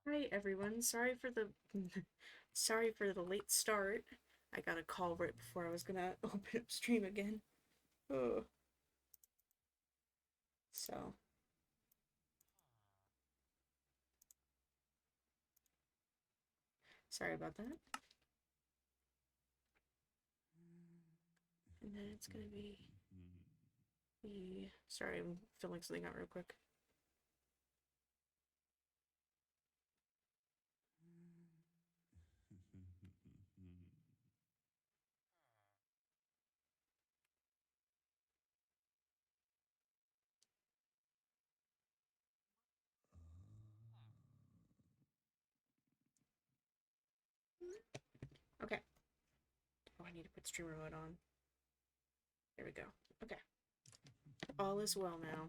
Hi everyone. Sorry for the sorry for the late start. I got a call right before I was gonna open up stream again. Oh. So, sorry about that. And then it's gonna be sorry, I'm filling something out real quick. Okay. Oh, I need to put streamer mode on. There we go. Okay. All is well now.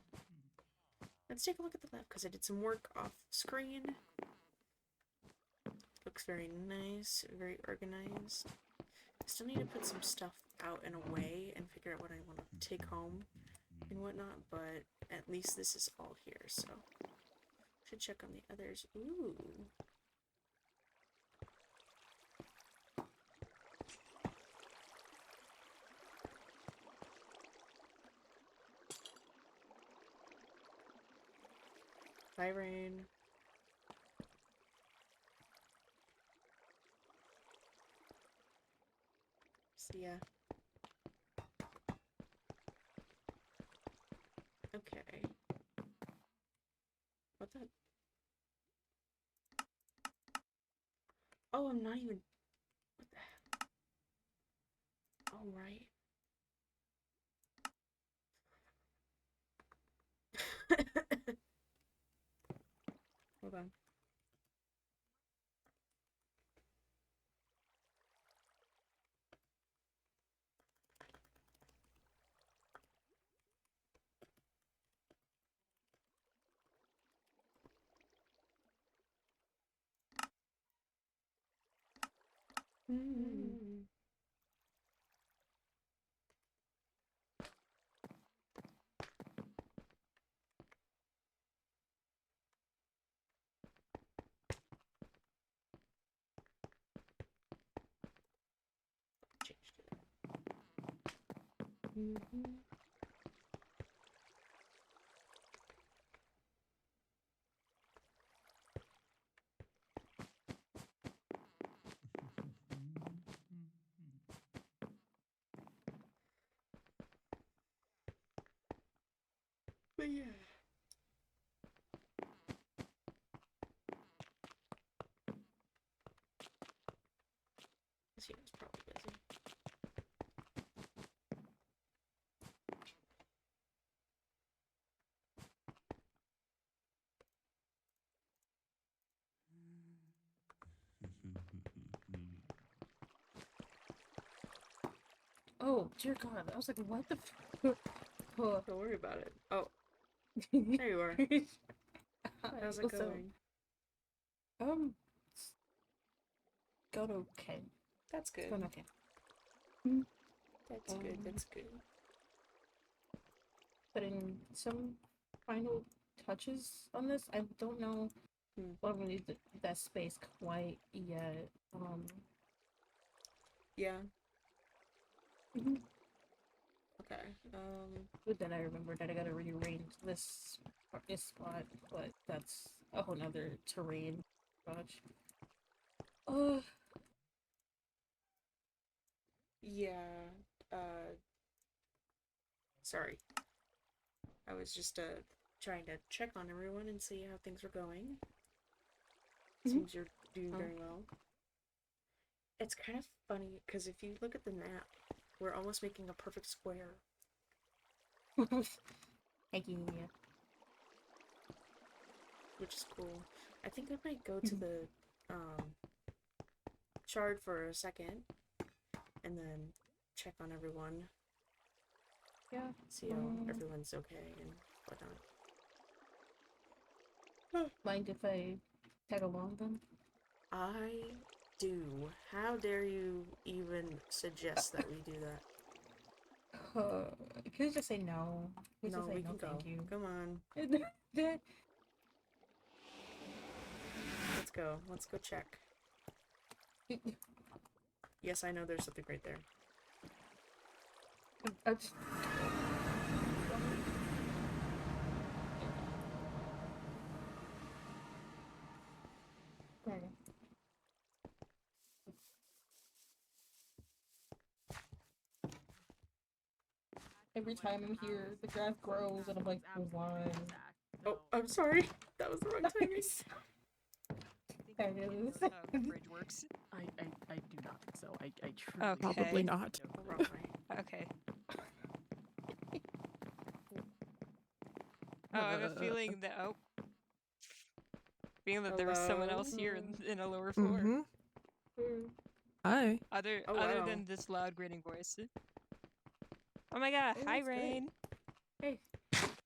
Let's take a look at the lab because I did some work off screen. Looks very nice, very organized. I still need to put some stuff out and away and figure out what I want to take home and whatnot, but at least this is all here, so should check on the others. Ooh. Bye, Rain. See ya. Okay. What the? Oh, I'm not even. What the heck? All right. Hold on. Mm. Changed it. Mm-hmm. But yeah. She was probably busy. Oh, dear God. I was like, what the f- Don't worry about it. Oh, there you are. How's it What's up? going? It's going okay. That's It's good. going okay. Mm, That's good. Um, That's good. Putting some final touches on this. I don't know Hmm. what really that space quite yet. Yeah. Mhm. Okay. But then I remember that I gotta rearrange this spot, but that's a whole nother terrain. Gosh. Uh, Yeah. Uh. Sorry. I was just trying to check on everyone and see how things were going. mhm. Seems you're doing Oh. very well. It's kind of funny because if you look at the map, we're almost making a perfect square, Thank you. Yeah. which is cool. I think I might go to Mhm. the um, shard for a second and then check on everyone, Yeah. see how everyone's okay and whatnot. Mind if I tag along then? I do. How dare you even suggest that we do that? Can you just say no? Can you just No, say we no, can thank go. you? Come on. Let's go. Let's go check. Yes, I know there's something right there. That's... Okay. Every time I'm here, the grass grows, and I'm like, why? Oh, I'm sorry. That was the wrong timing. That is. How the bridge works. I do not. So I truly Okay. Probably not. The wrong way. Okay. Oh, I have a feeling that there was someone else here in a lower floor. Mm-hmm. Hi. Other wow. than this loud grating voice. Oh my god! Oh, Hi, that's great. Rain. Hey,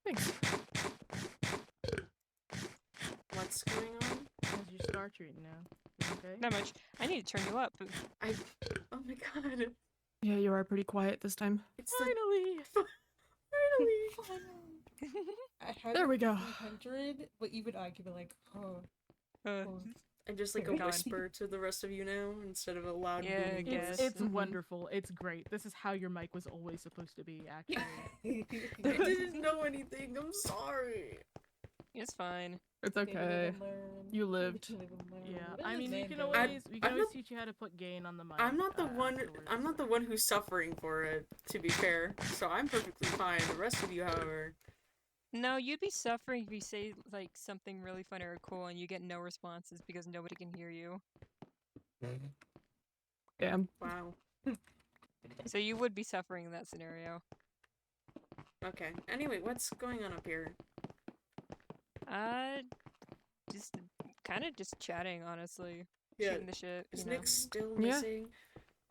Thanks. what's going on? How's your star treating now? You okay? Not much. I need to turn you up. Oh my god. Yeah, you are pretty quiet this time. It's Finally! Finally! I had There we go. 100, but even I could be like, oh. I'm just like a God. whisper to the rest of you now instead of a loud Yeah, I booming guess. voice. It's Mhm. wonderful. It's great. This is how your mic was always supposed to be, actually. I didn't know anything. I'm sorry. It's fine. It's okay. You lived. Yeah, I mean, we can I'm always not- teach you how to put gain on the mic. I'm not the one. afterwards. I'm not the one who's suffering for it. To be fair, so I'm perfectly fine. The rest of you, however, No, you'd be suffering if you say like something really funny or cool and you get no responses because nobody can hear you. Damn. wow. So you would be suffering in that scenario. Okay. Anyway, what's going on up here? Just kind of just chatting, honestly. Yeah. Shooting the shit. Is You know. Nick still Yeah. missing?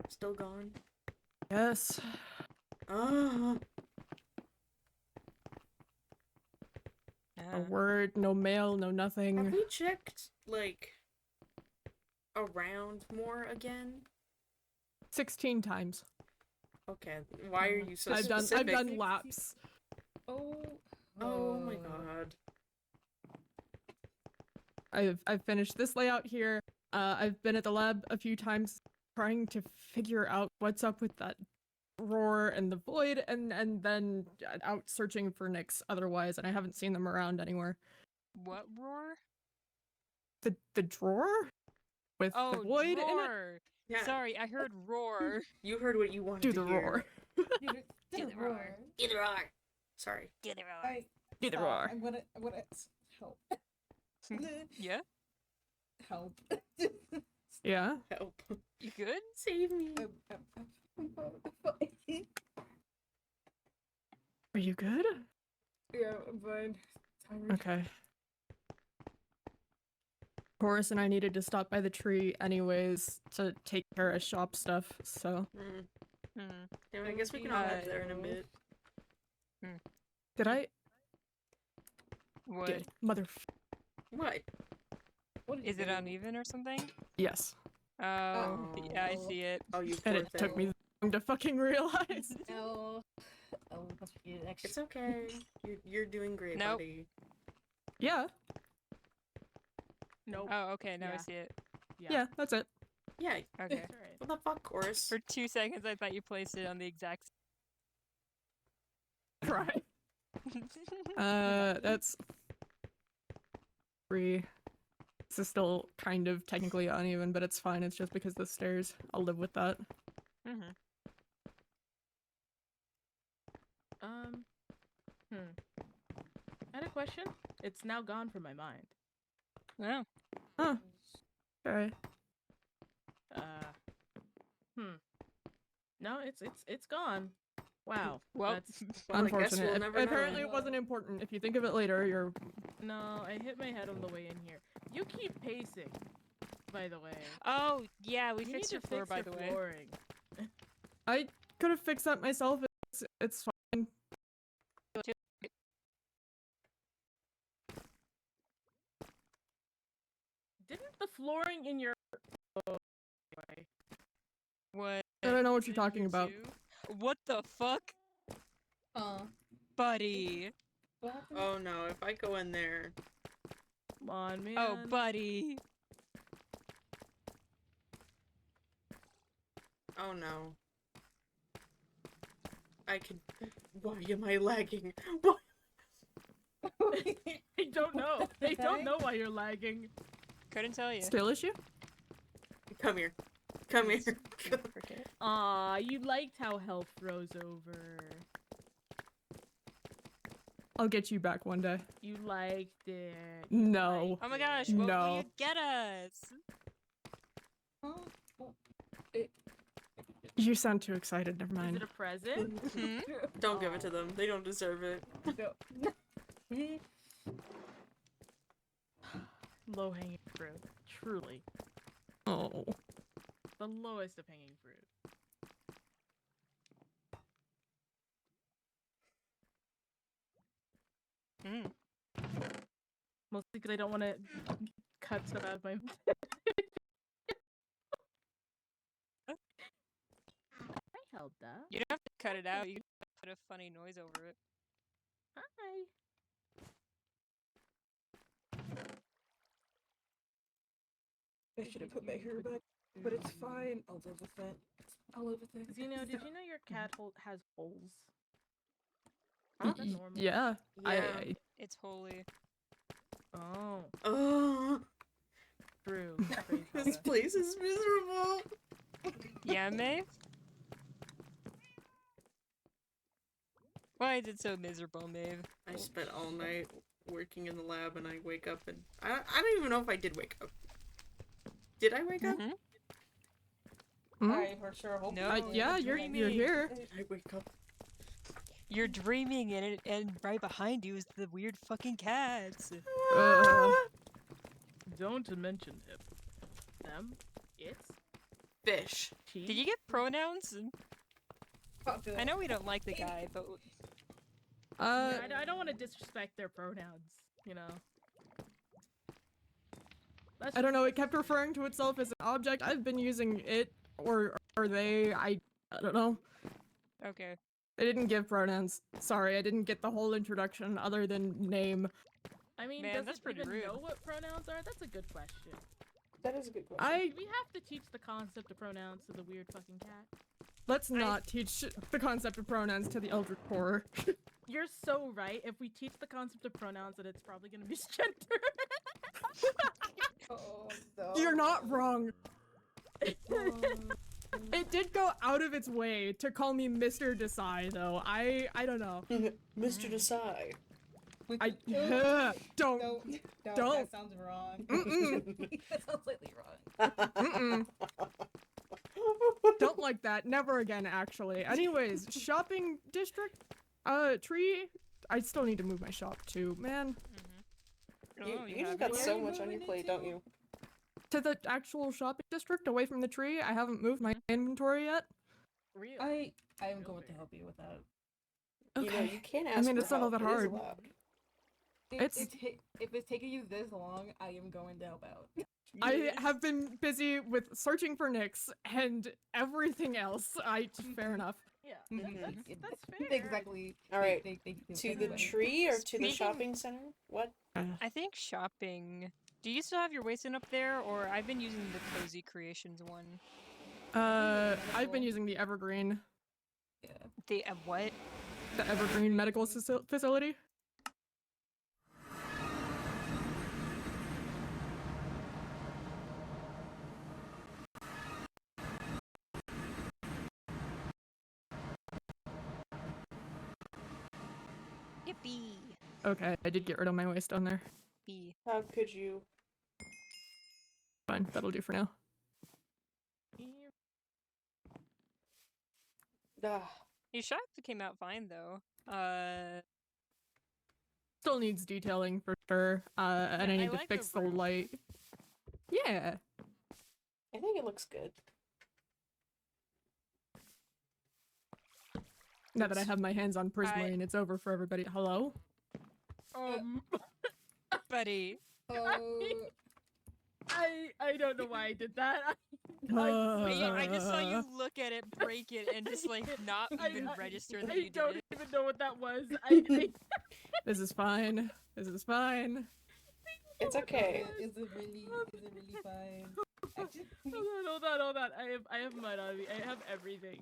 Still gone? Yes. Ah. A word, no mail, no Have nothing. we checked like around more again? 16 times. Okay. Why are you so I've specific? done laps. Oh my god. I've finished this layout here. I've been at the lab a few times trying to figure out what's up with that roar and the void, and then out searching for Nyx otherwise, and I haven't seen them around anywhere. What roar? The drawer with Oh, the void in it. drawer. Yeah. Sorry, I heard roar. You heard what you wanted Do to the hear. roar. Do the roar. Do the roar. Sorry. Do the roar. Alright, Do the stop. roar. I'm gonna help. Yeah? Help. Yeah. Help. You good? Save me. Are you good? Yeah, I'm fine. Tired. Okay. Horace and I needed to stop by the tree anyways to take care of shop stuff, so. Hmm. Hmm. Yeah, I guess we can all head there in a bit. Did I? What? Did. Mother. What? What did Is you it do? uneven or something? Yes. Oh, yeah, I Oh. see it. Oh, you And poor it took thing. me long to fucking realize. Oh, must be an extra. It's okay. You're doing great, Nope. buddy. Yeah. Nope. Oh, okay, now I Yeah. see it. Yeah, that's it. Yeah. Okay. That's alright. What the fuck, Chorus? For 2 seconds, I thought you placed it on the exact. Right. That's 3. This is still kind of technically uneven, but it's fine. It's just because the stairs. I'll live with that. Mm-hmm. I had a question. It's now gone from my mind. Wow. Okay. No, it's gone. Wow. Well, That's Well, I guess Unfortunate. we'll never Apparently know. it wasn't important. If you think of it later, you're. no. I hit my head on the way in here. You keep pacing. By the way. oh, yeah, we You fixed need your to floor, fix by your the way. flooring. I could have fixed that myself. It's fine. Didn't the flooring in your What? I don't know what you're Did talking you about. too? What the fuck? Buddy. What happened? Oh no, if I go in there. Come on, man. Oh, buddy. Oh no. I can. Why am I lagging? Why? I don't know. I don't know why you're lagging. Couldn't tell you. Skill issue? Come here. Come here. Cricket. Aw, you liked how health froze over. I'll get you back one day. You liked it. No. Oh my gosh, what will No. you get us? You sound too excited. Never Is mind. it a present? Hmm? Don't give it to them. They don't deserve it. Low hanging fruit. Truly. Oh. The lowest of hanging fruit. Mm. Mostly because I don't want to cut stuff out of my. I held that. You don't have to cut it out. You can put a funny noise over it. Hi. I should have put my hair back, but it's fine. I'll live with it. I'll live with it. Zeno, did you know your cat has holes? Y- Is that normal? Yeah. Yeah. It's holy. Oh, Oh, true. Praise this God. place is miserable. Yeah, Maeve? Why is it so miserable, Maeve? I spent all night working in the lab, and I wake up, and I don't even know if I did wake up. Did I wake up? Mhm. Hmm? I for sure hope. No, you did. Yeah, you're here. I wake up. You're dreaming and right behind you is the weird fucking cats. Don't mention him. Them. It's Fish. she. Did you get pronouns? Fuck I know we don't like the guy, but Yeah, I don't want to disrespect their pronouns. You know. I don't know, it kept referring to itself as an object. I've been using it or they. I don't know. okay. They didn't give pronouns. Sorry, I didn't get the whole introduction other than name. I mean, Man, does that's it pretty even rude. know what pronouns are? That's a good question. That is a good question. I We have to teach the concept of pronouns to the weird fucking cat. let's not teach the concept of pronouns to the Eldritch Core. You're so right. If we teach the concept of pronouns, then it's probably gonna be gender. Oh, no. You're not wrong. It did go out of its way to call me Mr. Desai, though. I don't know. Mr. Desai. I don't. No, Don't. that sounds wrong. Mm-mm. That sounds slightly wrong. Mm-mm. Don't like that. Never again, actually. Anyways, shopping district? Tree? I still need to move my shop too, man. You, Oh, you just have got it? so Where are you much on your moving plate, it don't to? you? To the actual shopping district, away from the tree. I haven't moved my inventory yet. Real. I am going to help you with that. You know, you can't ask I mean, for it's not all help. that It is hard. allowed. If it's taking you this long, I am going to help out. I have been busy with searching for Nyx and everything else. Fair enough. Yeah, Mhm. that's fair. Exactly. All right. They To the anyway. tree or to the Speaking- shopping center? What? I think shopping. Do you still have your waistline up there, or I've been using the Cozy Creations one? I've been using the Evergreen. Yeah. The what? The Evergreen Medical Facility. Yippee! Okay, I did get rid of my waste on there. E. How could you? Fine, that'll do for now. Ah, Your shop came out fine though. Still needs detailing for sure. And I Yeah, I need to like the fix the roof. light. Yeah. I think it looks good. Now that I have my hands on Prismarine, it's over for everybody. Hello? buddy. Oh, I don't know why I did that. But yeah, I just saw you look at it, break it, and just like not even register that I you don't did it. even know what that was. I This is fine. This is fine. It's okay. is it really fine? Hold on. I have mud on me. I have everything.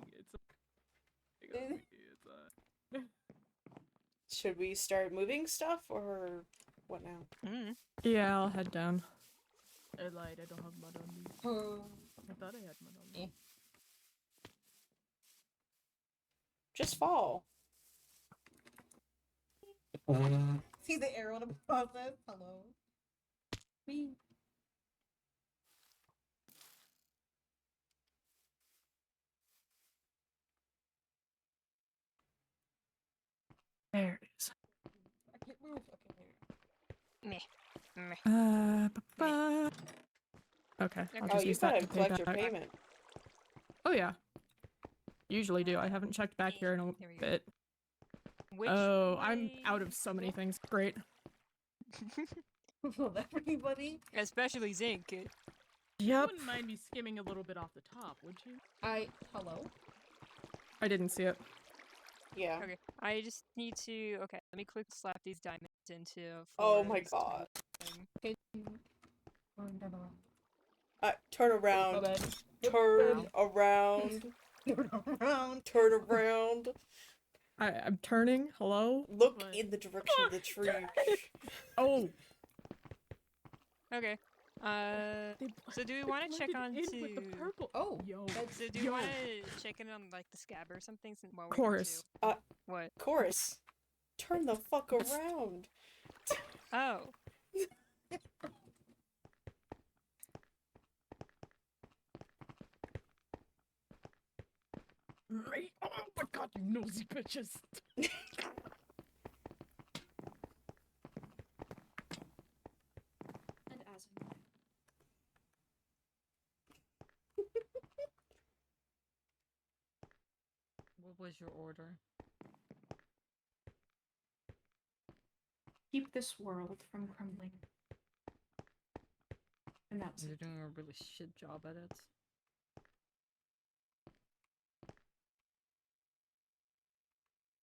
Should we start moving stuff or what now? Mm. Yeah, I'll head down. I lied. I don't have mud on me. I thought I had mud on me. Just fall. See the arrow to process? Hello. Me. There it is. I can't move. Okay, there. Meh. Meh. Ba-ba. Okay, I'll Okay. Oh, just you use that gotta to pay collect your back. payment. Oh yeah. Usually do. I haven't checked back here in a There we go. bit. Which Oh, I'm out way- of so many things. Great. Will everybody? Especially zinc. You Yep. wouldn't mind me skimming a little bit off the top, would you? Hello? I didn't see it. Yeah. Okay, I just need to. Okay, let me quick slap these diamonds into. Oh my forest god. thing. Okay. Going down around. Turn My around. bad. Turn around. Turn around. Turn around. I'm turning. Hello? Look What? in the direction of the tree. Oh, Okay. So do we want to check on blended in with the to? purple. Oh, Yo. that's- So do you want to check in on like the scab or something? Since while we're here, chorus. too? What? Chorus. Turn the fuck around. Oh. Me? Oh my god, you nosy bitches. And as What was your order? Keep this world from crumbling. And that's You're it. doing a really shit job at it.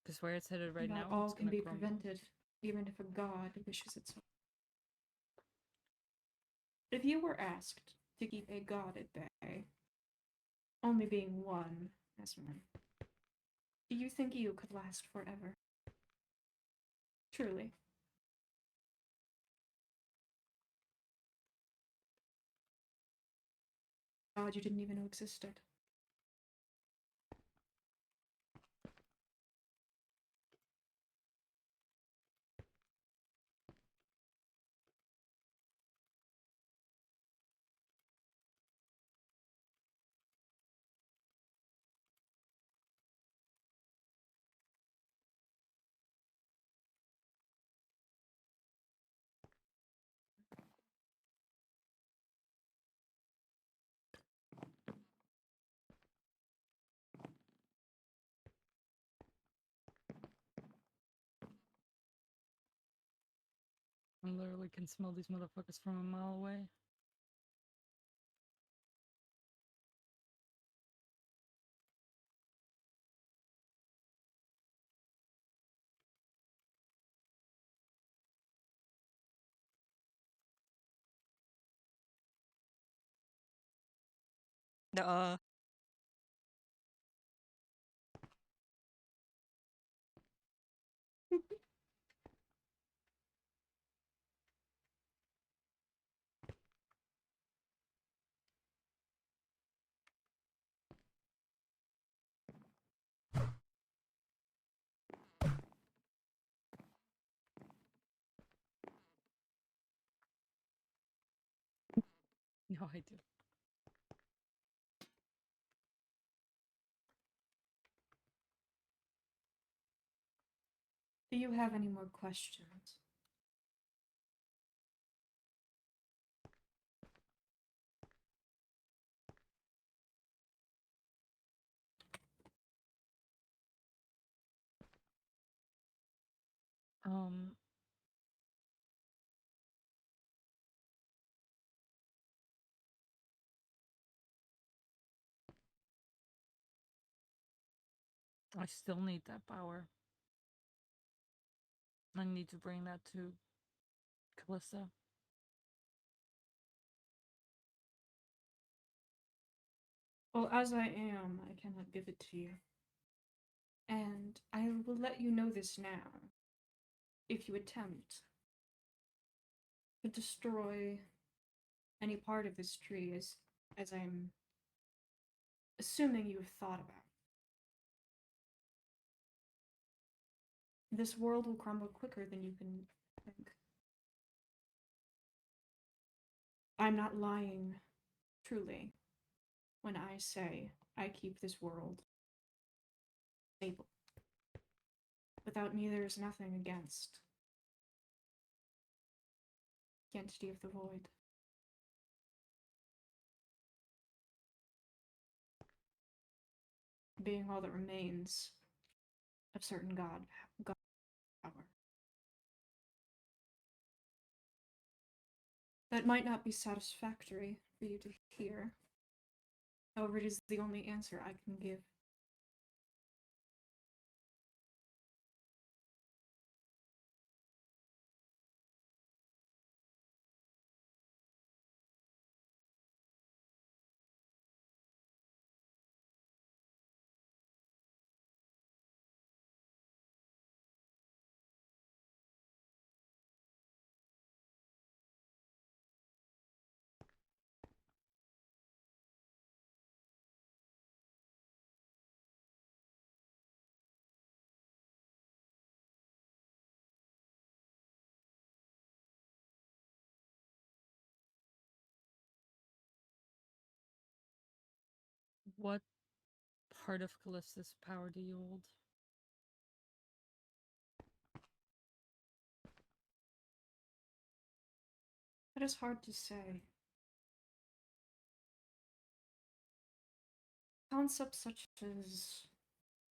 Because where it's headed right Not now, all it's can gonna be crumble. prevented, even if a god wishes it so. If you were asked to keep a god at bay, only being one as one, do you think you could last forever? Truly. God you didn't even know existed. I literally can smell these motherfuckers from a mile away. Nuh-uh. No, I do. Do you have any more questions? Um, I still need that power. I need to bring that to Calista. Well, as I am, I cannot give it to you. And I will let you know this now. If you attempt to destroy any part of this tree, as I'm assuming you've thought about, this world will crumble quicker than you can think. I'm not lying, truly, when I say I keep this world stable. Without me, there is nothing against the entity of the void. Being all that remains of certain god power. That might not be satisfactory for you to hear. However, it is the only answer I can give. What part of Callista's power do you hold? That is hard to say. Concepts such as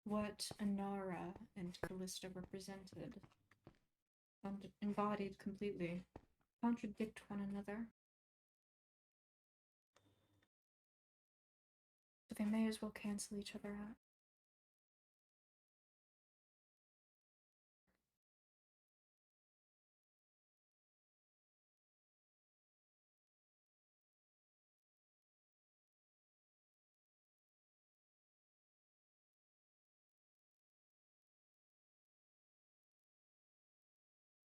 what Anara and Callista represented, embodied completely, contradict one another. So they may as well cancel each other out.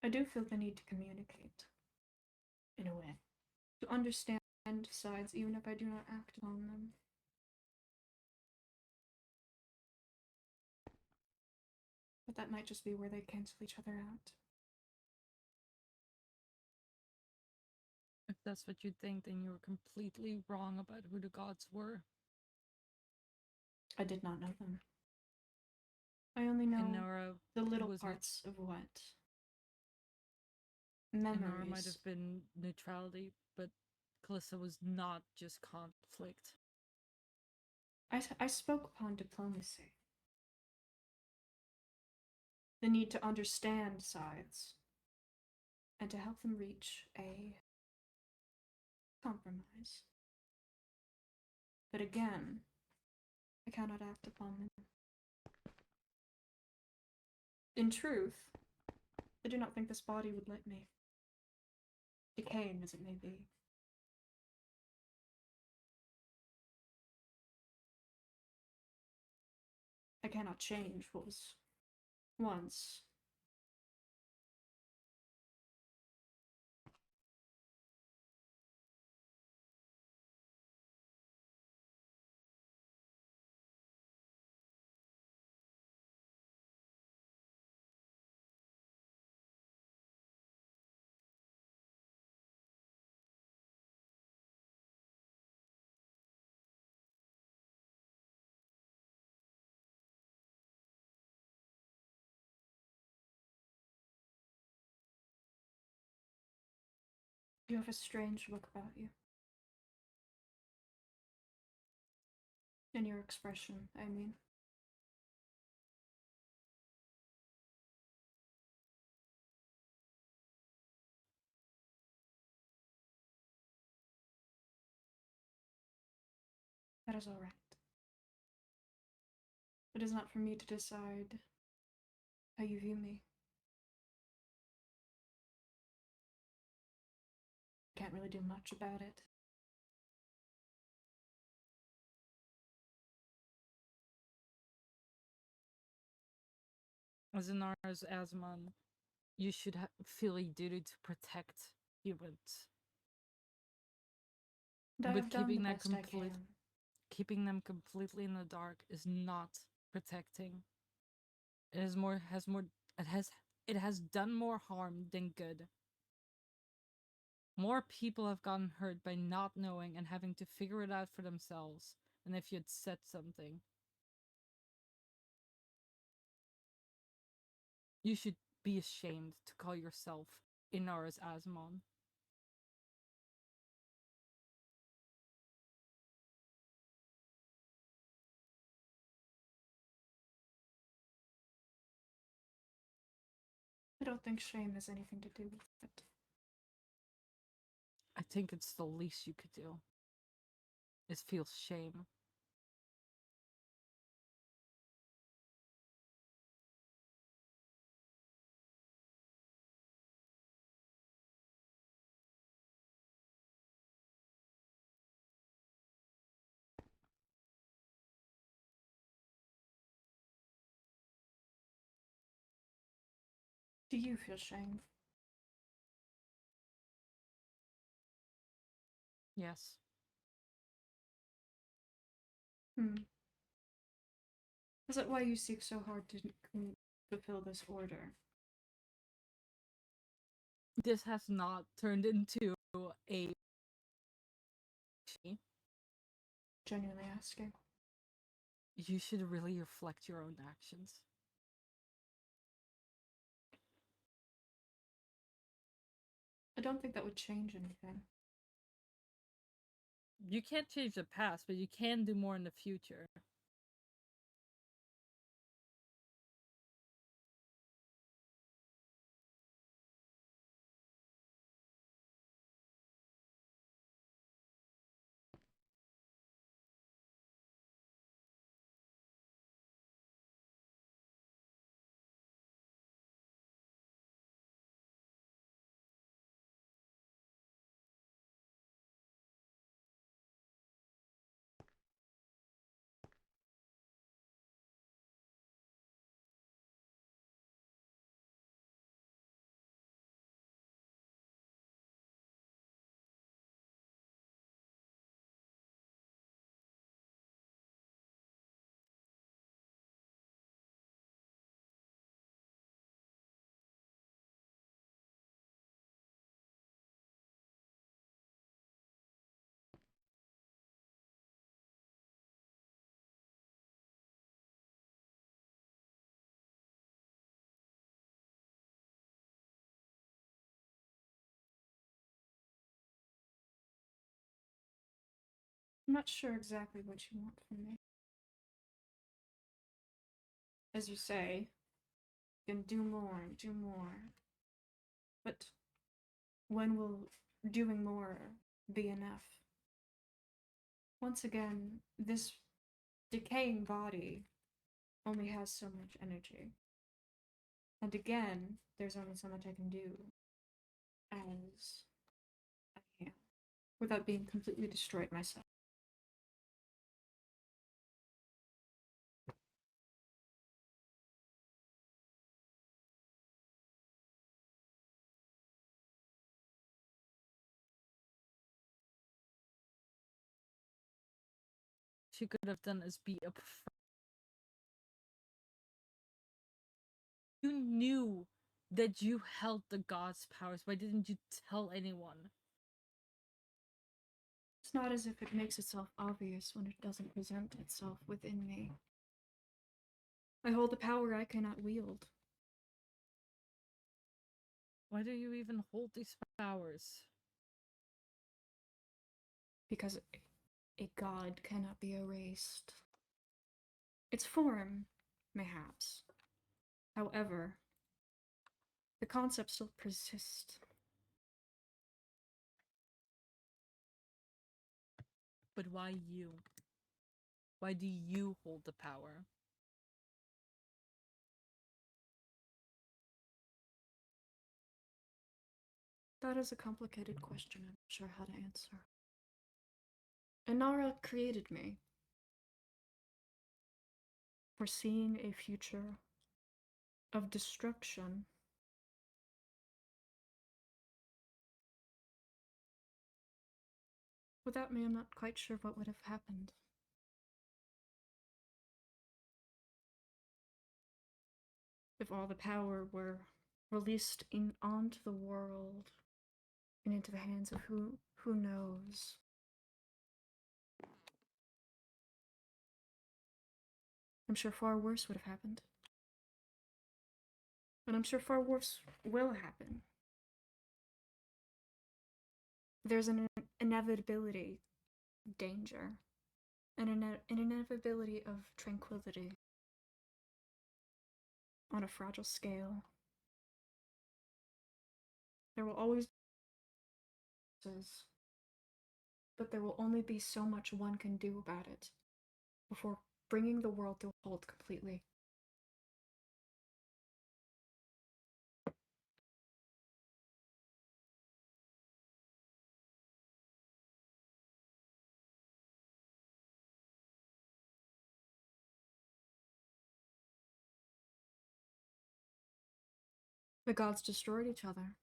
I do feel the need to communicate, in a way, to understand sides even if I do not act on them. But that might just be where they cancel each other out. If that's what you think, then you're completely wrong about who the gods were. I did not know them. I only know And Nora the little was parts of what and Nora might memories. have been neutrality, but Callista was not just conflict. I spoke upon diplomacy. The need to understand sides and to help them reach a compromise. But again, I cannot act upon them. In truth, I do not think this body would let me, decaying as it may be. I cannot change what was once. You have a strange look about you. In your expression, I mean. That is all right. It is not for me to decide how you view me. I can't really do much about it. As Inara's Asmon, you should feel a duty to protect humans. And I But have done the best I can. keeping them completely in the dark is not protecting. It has done more harm than good. More people have gotten hurt by not knowing and having to figure it out for themselves than if you had said something. You should be ashamed to call yourself Inara's Asmon. I don't think shame has anything to do with it. I think it's the least you could do. Is feel shame. Do you feel shame? Yes. Is that why you seek so hard to fulfill this order? This has not turned into a. Genuinely asking. You should really reflect your own actions. I don't think that would change anything. You can't change the past, but you can do more in the future. I'm not sure exactly what you want from me. As you say, you can do more, do more. But when will doing more be enough? Once again, this decaying body only has so much energy. And again, there's only so much I can do as I can without being completely destroyed myself. She could have done is be up. You knew that you held the god's powers. Why didn't you tell anyone? It's not as if it makes itself obvious when it doesn't present itself within me. I hold a power I cannot wield. Why do you even hold these powers? Because a god cannot be erased. Its form, mayhaps. However, the concept still persists. But why you? Why do you hold the power? That is a complicated question I'm not sure how to answer. Inara created me, foreseeing a future of destruction. Without me, I'm not quite sure what would have happened. If all the power were released onto the world and into the hands of who knows. I'm sure far worse would have happened. And I'm sure far worse will happen. There's an inevitability, danger, and an inevitability of tranquility on a fragile scale. There will always be, but there will only be so much one can do about it before bringing the world to a halt completely. The gods destroyed each other,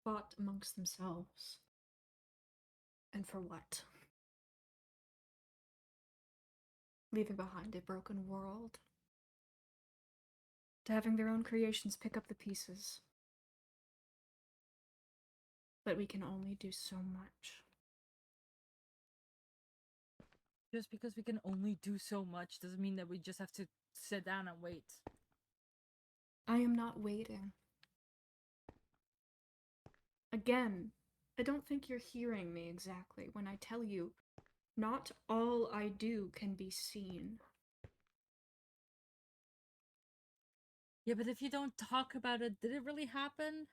fought amongst themselves. And for what? Leaving behind a broken world. To having their own creations pick up the pieces. But we can only do so much. Just because we can only do so much doesn't mean that we just have to sit down and wait. I am not waiting. Again, I don't think you're hearing me exactly when I tell you, not all I do can be seen. Yeah, but if you don't talk about it, did it really happen?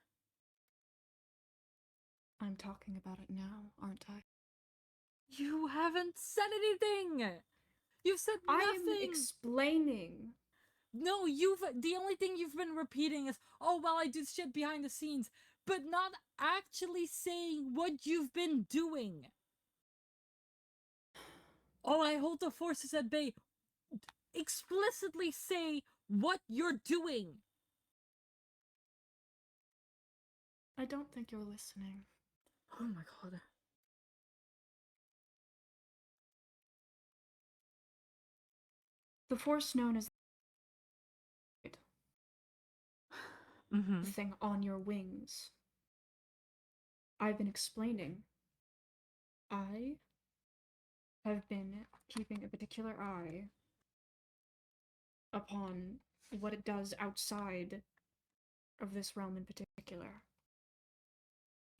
I'm talking about it now, aren't I? You haven't said anything! You've said nothing! I am explaining. No, the only thing you've been repeating is, oh, well, I do shit behind the scenes, but not actually saying what you've been doing. Oh, I hold the forces at bay. Explicitly say what you're doing. I don't think you're listening. Oh my god. The force known as Mm-hmm. the thing on your wings. I've been explaining. I have been keeping a particular eye upon what it does outside of this realm in particular.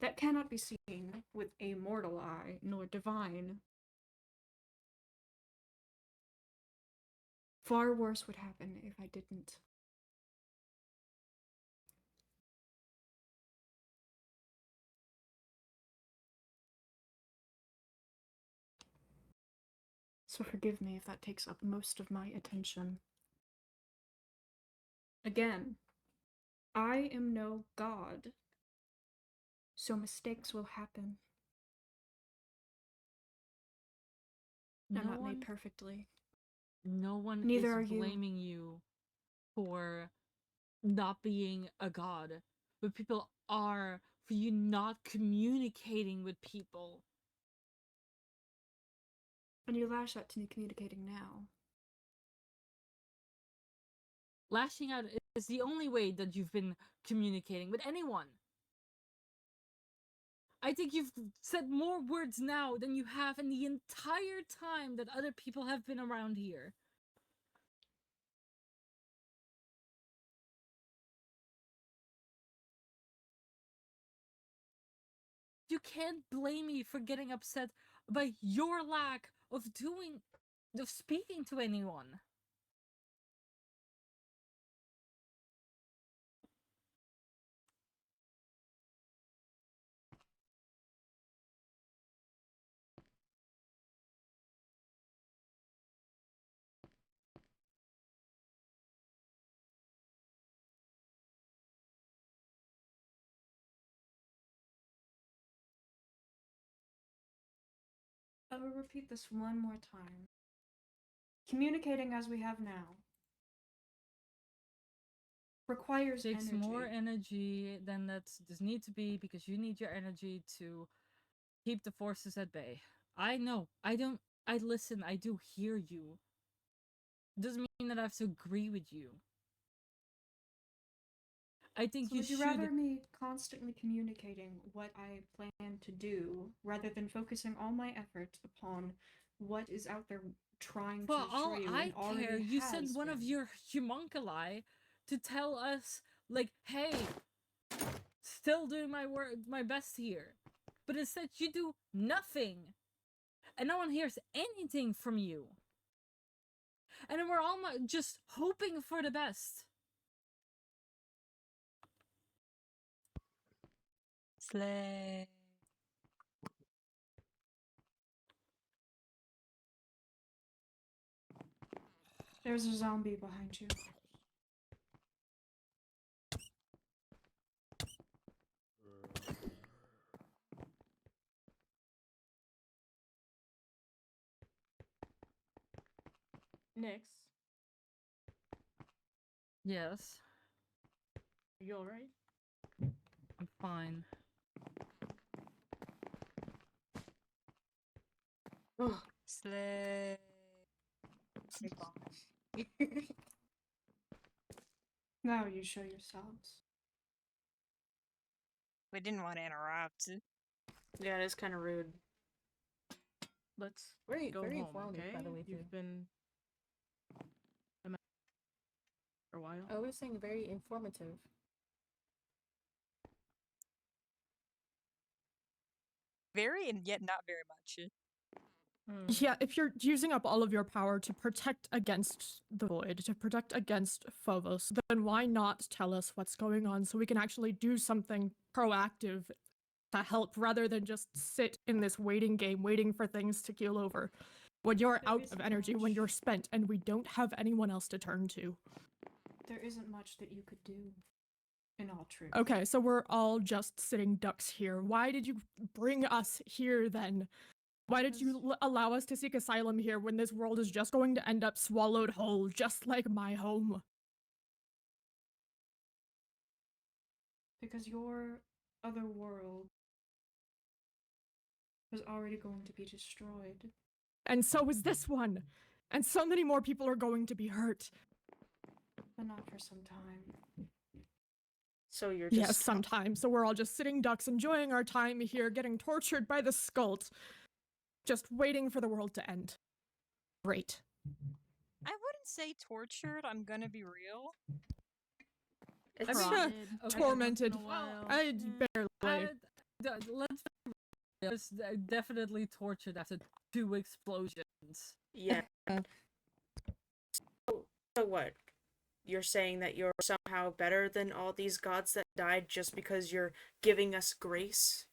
That cannot be seen with a mortal eye, nor divine. Far worse would happen if I didn't. So forgive me if that takes up most of my attention. Again, I am no god, so mistakes will happen. I'm not made perfectly. No one Neither is are you. blaming you for not being a god, but people are for you not communicating with people. And you lash out to me communicating now. Lashing out is the only way that you've been communicating with anyone. I think you've said more words now than you have in the entire time that other people have been around here. You can't blame me for getting upset by your lack of speaking to anyone. I will repeat this one more time. Communicating as we have now requires takes energy. more energy than this need to be, because you need your energy to keep the forces at bay. I know. I listen. I do hear you. Doesn't mean that I have to agree with you. I think So you would you should. rather me constantly communicating what I plan to do rather than focusing all my efforts upon what is out there trying For to destroy all you I and already care, you has send one of been? your homunculi to tell us, like, hey, still doing my best here. But instead, you do nothing. And no one hears anything from you. And then we're all just hoping for the best. Slay. There's a zombie behind you. Nyx, Yes, are you alright? I'm fine. Slay. Now you show yourselves. We didn't want to interrupt. Yeah, it is kind of rude. Let's Very, go very home, informative, okay? by the way, too. You've been for a while. I was saying very informative. Very and yet not very much. Yeah, if you're using up all of your power to protect against the void, to protect against Phobos, then why not tell us what's going on so we can actually do something proactive to help rather than just sit in this waiting game, waiting for things to keel over. When you're There out isn't of energy, when much. you're spent, and we don't have anyone else to turn to. There isn't much that you could do, in all truth. Okay, so we're all just sitting ducks here. Why did you bring us here then? Why did you allow us to seek asylum here when this world is just going to end up swallowed whole, just like my home? Because your other world was already going to be destroyed. And so is this one. And so many more people are going to be hurt. But not for some time. So you're just Yes, sometimes. So we're all just sitting ducks, enjoying our time here, getting tortured by the Skult. Just waiting for the world to end. Great. I wouldn't say tortured, I'm gonna be real. It's, I mean, Prodded, okay. Tormented. Once in a while. I barely. Let's there's definitely tortured after 2 explosions. yeah. So what? You're saying that you're somehow better than all these gods that died just because you're giving us grace?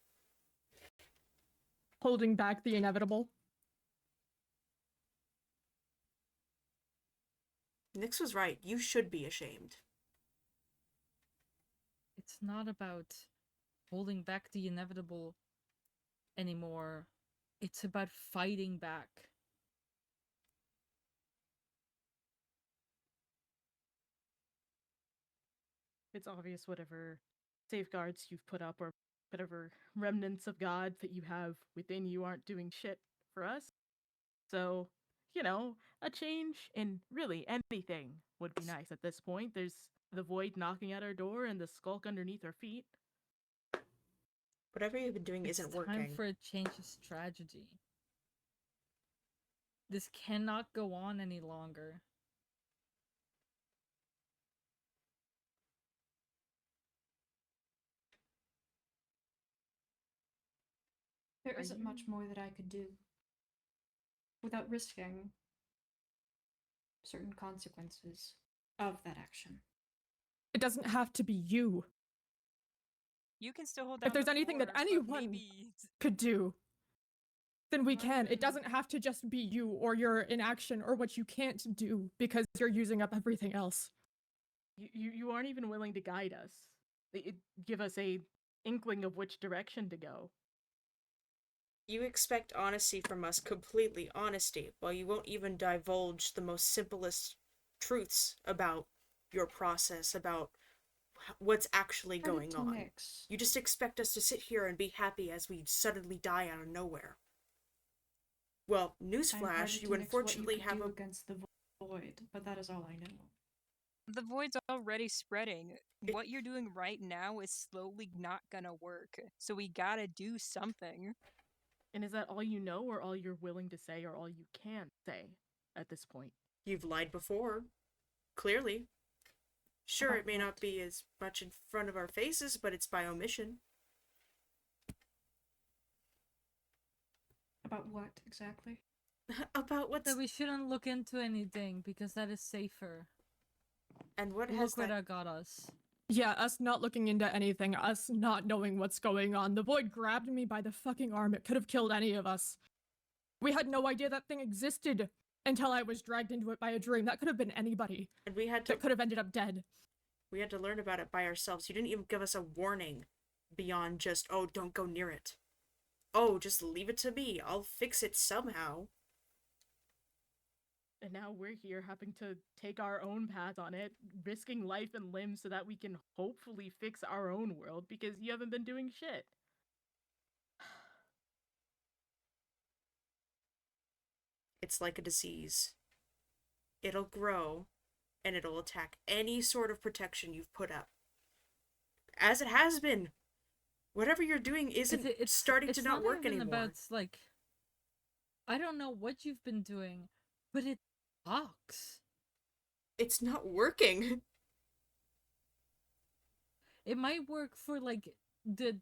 Holding back the inevitable. Nyx was right. You should be ashamed. It's not about holding back the inevitable anymore. It's about fighting back. It's obvious whatever safeguards you've put up or whatever remnants of God that you have within you aren't doing shit for us. So, a change in really anything would be nice at this point. There's the void knocking at our door and the skulk underneath our feet. Whatever you've been doing It's isn't time working. for a change of strategy. This cannot go on any longer. There isn't much more that I could do without risking certain consequences of that action. It doesn't have to be you. You can still hold down If there's the anything that fort, but anyone maybe could do, then we Well, can. It then- doesn't have to just be you or your inaction or what you can't do because you're using up everything else. You aren't even willing to guide us. Give us a inkling of which direction to go. You expect honesty from us, completely honesty, while you won't even divulge the most simplest truths about your process, about what's actually Credit going to on. Nyx. You just expect us to sit here and be happy as we suddenly die out of nowhere. Well, I newsflash, imparted you to Nyx unfortunately what you have could a... do against the void, but that is all I know. The void's already spreading. It- What you're doing right now is slowly not gonna work. So we gotta do something. And is that all you know, or all you're willing to say, or all you can say at this point? You've lied before. Clearly. Sure, About it may what? not be as much in front of our faces, but it's by omission. About what exactly? About what's... That we shouldn't look into anything because that is safer. And what has Look where that... that got us. Yeah, us not looking into anything, us not knowing what's going on. The void grabbed me by the fucking arm. It could have killed any of us. We had no idea that thing existed until I was dragged into it by a dream. That could have been anybody. And we had to... That could have ended up dead. We had to learn about it by ourselves. You didn't even give us a warning beyond just, oh, don't go near it. Oh, just leave it to me. I'll fix it somehow. And now we're here having to take our own path on it, risking life and limb so that we can hopefully fix our own world because you haven't been doing shit. It's like a disease. It'll grow, and it'll attack any sort of protection you've put up. As it has been. Whatever you're doing isn't starting to not work even anymore. About, like, I don't know what you've been doing, but it talks. It's not working. It might work for like the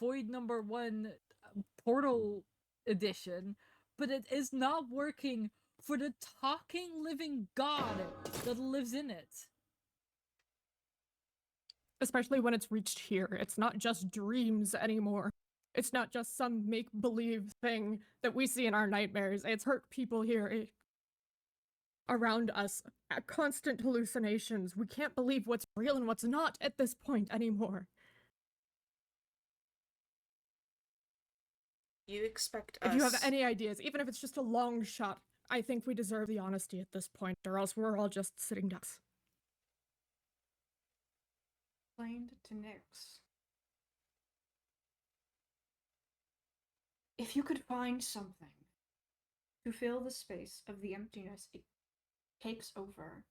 Void number 1 Portal edition, but it is not working for the talking living god that lives in it. Especially when it's reached here. It's not just dreams anymore. It's not just some make-believe thing that we see in our nightmares. It's hurt people here around us. Constant hallucinations. We can't believe what's real and what's not at this point anymore. You expect us... If you have any ideas, even if it's just a long shot, I think we deserve the honesty at this point, or else we're all just sitting ducks. Explained to Nyx. If you could find something to fill the space of the emptiness it takes over,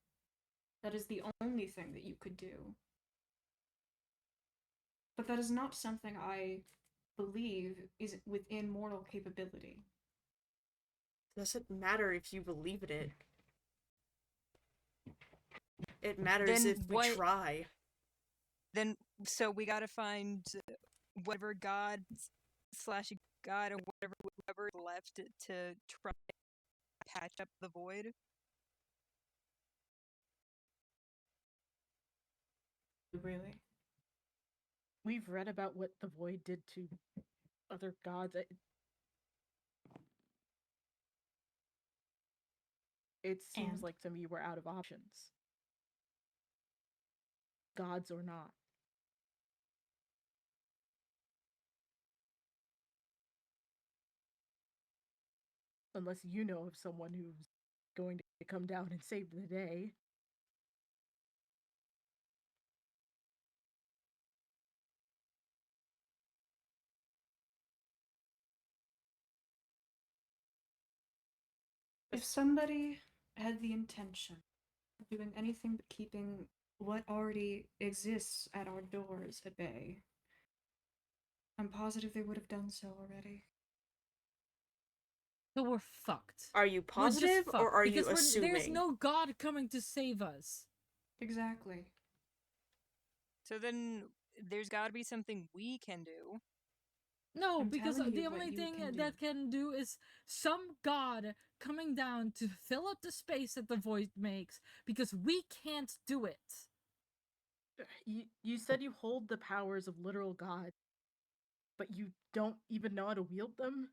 that is the only thing that you could do. But that is not something I believe is within mortal capability. Doesn't matter if you believe in it. It matters Then if we what- try. Then, so we gotta find whatever god slash god or whoever is left to try to patch up the void. Really? We've read about what the void did to other gods. It seems And? like to me we're out of options. Gods or not. Unless you know of someone who's going to come down and save the day. If somebody had the intention of doing anything but keeping what already exists at our doors at bay, I'm positive they would have done so already. So we're fucked. Are you We're just positive, or fucked, are you because assuming? there's no god coming to save us. Exactly. So then there's gotta be something we can do. No, I'm because telling you the what only you thing can that do. can do is some god coming down to fill up the space that the void makes, because we can't do it. You said you hold the powers of literal God, but you don't even know how to wield them?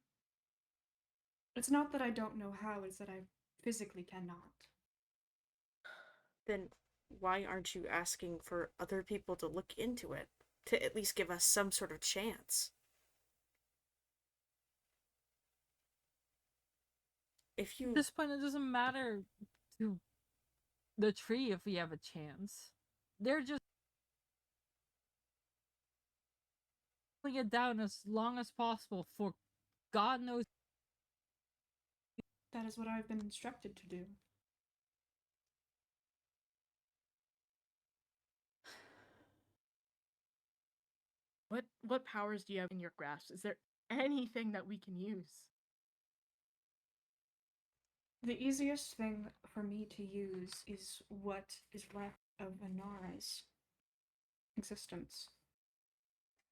It's not that I don't know how, it's that I physically cannot. Then why aren't you asking for other people to look into it? To at least give us some sort of chance? If At you... this point, it doesn't matter to the tree if we have a chance. They're just it down as long as possible for God knows. That is what I've been instructed to do. What powers do you have in your grasp? Is there anything that we can use? The easiest thing for me to use is what is left of Anara's existence.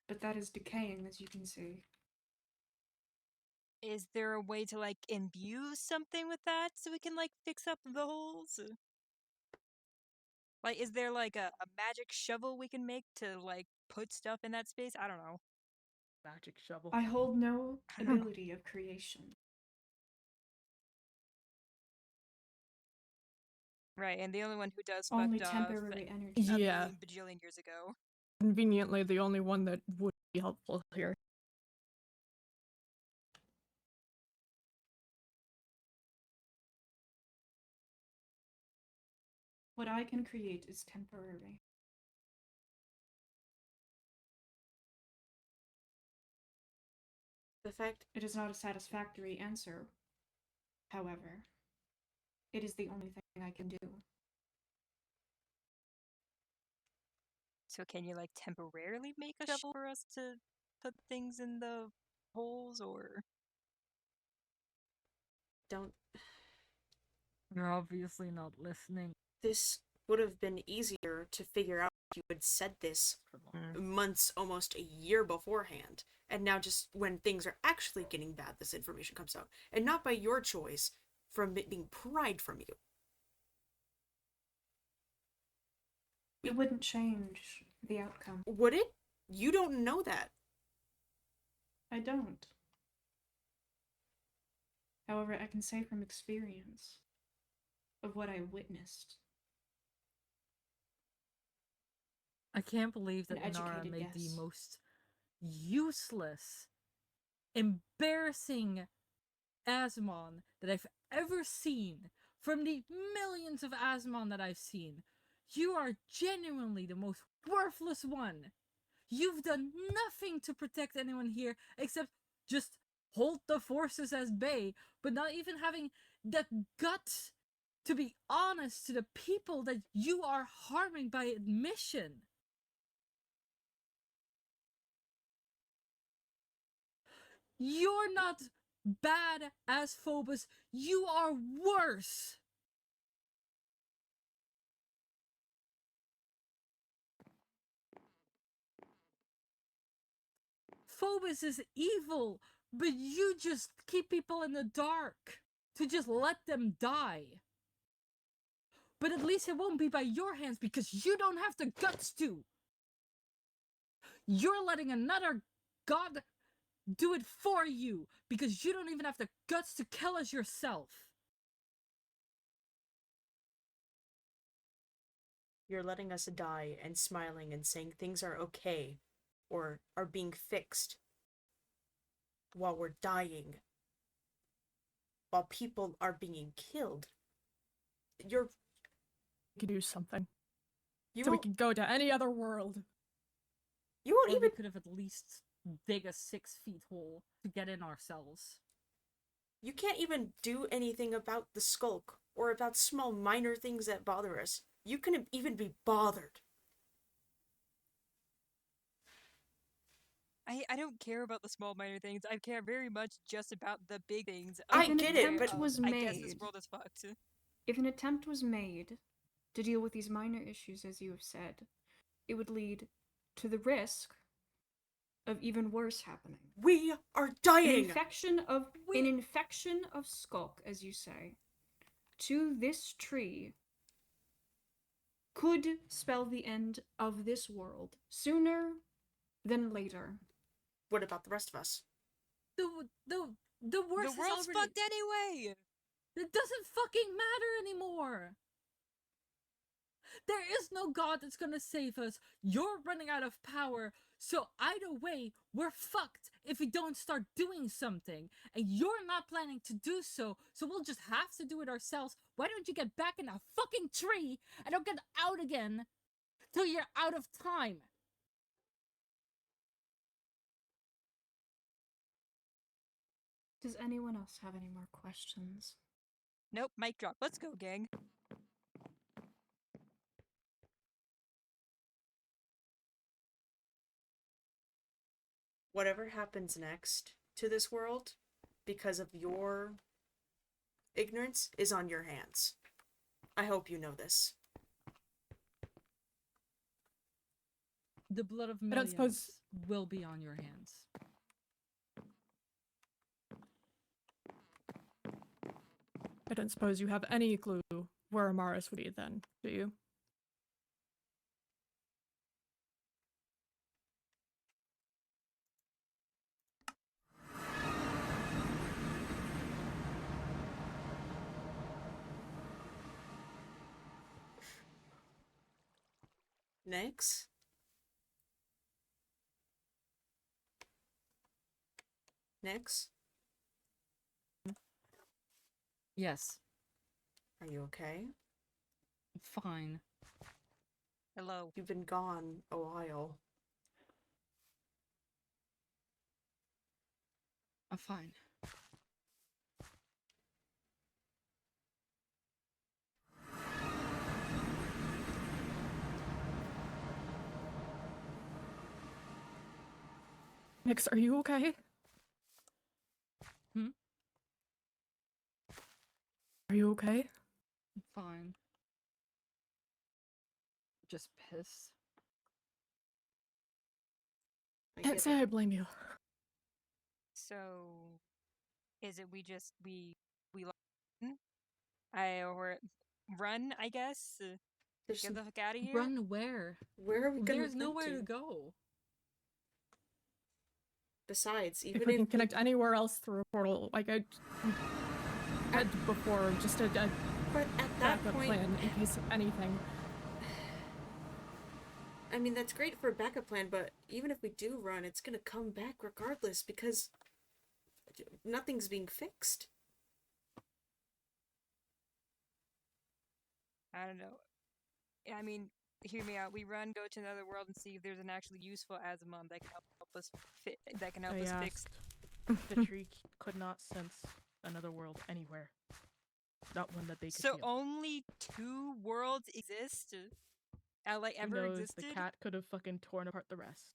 But that is decaying, as you can see. Is there a way to, like, imbue something with that so we can, like, fix up the holes? Like, is there, like, a magic shovel we can make to, like, put stuff in that space? I don't know. Magic shovel. I hold no I don't know. ability of creation. Right, and the only one who does Only fucked off temporary energy. a Yeah. million bajillion years ago. Conveniently, the only one that would be helpful here. What I can create is temporary. The fact It is not a satisfactory answer, however. It is the only thing I can do. So can you, like, temporarily make a shovel for us to put things in the holes, or? don't You're obviously not listening. this would have been easier to figure out if you had said this months, almost a year beforehand. And now just when things are actually getting bad, this information comes out. And not by your choice, from it being pried from you. It wouldn't change the outcome. Would it? You don't know that. I don't. However, I can say from experience of what I witnessed. I can't believe that An Inara educated made guess. the most useless, embarrassing Asmon that I've ever seen. From the millions of Asmon that I've seen, you are genuinely the most worthless one. You've done nothing to protect anyone here except just hold the forces at bay, but not even having the guts to be honest to the people that you are harming by admission. You're not bad as Phobos. You are worse. Phobos is evil, but you just keep people in the dark to just let them die. But at least it won't be by your hands because you don't have the guts to. You're letting another god do it for you because you don't even have the guts to kill us yourself. You're letting us die and smiling and saying things are okay or are being fixed while we're dying, while people are being killed. We could do something. You So we won't, could go to any other world. you won't Or even we could have at least dig a 6 feet hole to get in ourselves. You can't even do anything about the skulk or about small minor things that bother us. You couldn't even be bothered. I don't care about the small minor things. I care very much just about the big things. I If an get it, attempt but was I guess this made, world is fucked. if an attempt was made to deal with these minor issues, as you have said, it would lead to the risk of even worse happening. we are An dying. infection of skulk, as you say, to this tree could spell the end of this world sooner than later. What about the rest of us? The worst The world's is already... fucked anyway! It doesn't fucking matter anymore! There is no god that's gonna save us. You're running out of power, so either way, we're fucked if we don't start doing something. And you're not planning to do so, so we'll just have to do it ourselves. Why don't you get back in that fucking tree and don't get out again till you're out of time? Does anyone else have any more questions? Nope, mic drop. Let's go, gang. Whatever happens next to this world, because of your ignorance, is on your hands. I hope you know this. The blood of I don't millions suppose- will be on your hands. I don't suppose you have any clue where Amaris would be then, do you? Nix? Nix? Yes. Are you okay? Fine. Hello. You've been gone a while. I'm fine. Nix, are you okay? Hmm? Are you okay? I'm fine. Just pissed. I Can't get say it. I blame you. So, is it we or run? I guess. There's Get some- the fuck out of here. Run where? Where are we gonna There's run nowhere to to? go. Besides, even If we can connect anywhere else through a portal, like I had before, just a but at that backup point, plan in case of anything. I mean, that's great for a backup plan, but even if we do run, it's gonna come back regardless because nothing's being fixed. I don't know. I mean, hear me out. We run, go to another world, and see if there's an actually useful Azamon that can help us I fix. asked. The tree could not sense another world anywhere. Not one that they could So feel. only 2 worlds exist. Like Who ever knows? existed. The cat could have fucking torn apart the rest.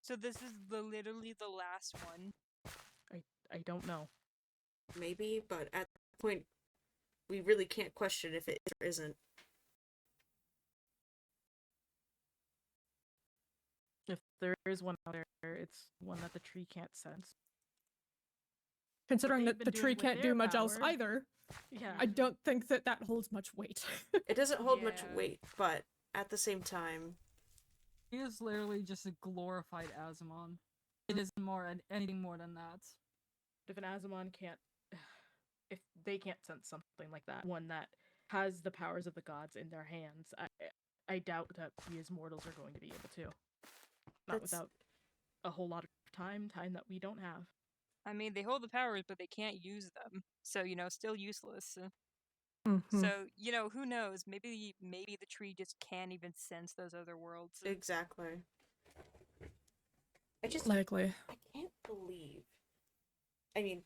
So this is literally the last one. I don't know. Maybe, but at that point, we really can't question if it is or isn't. If there is one out there, it's one that the tree can't sense. Considering they've that been the doing tree with can't their do much else power. either, Yeah. I don't think that that holds much weight. It doesn't hold much Yeah. weight, but at the same time, He is literally just a glorified Azamon. It isn't anything more than that. If an Azamon can't, if they can't sense something like that, one that has the powers of the gods in their hands, I doubt that we as mortals are going to be able to. Not That's- without a whole lot of time that we don't have. I mean, they hold the powers, but they can't use them. So, still useless. Mhm. So, who knows? Maybe the tree just can't even sense those other worlds. exactly. Likely. I can't believe. I mean,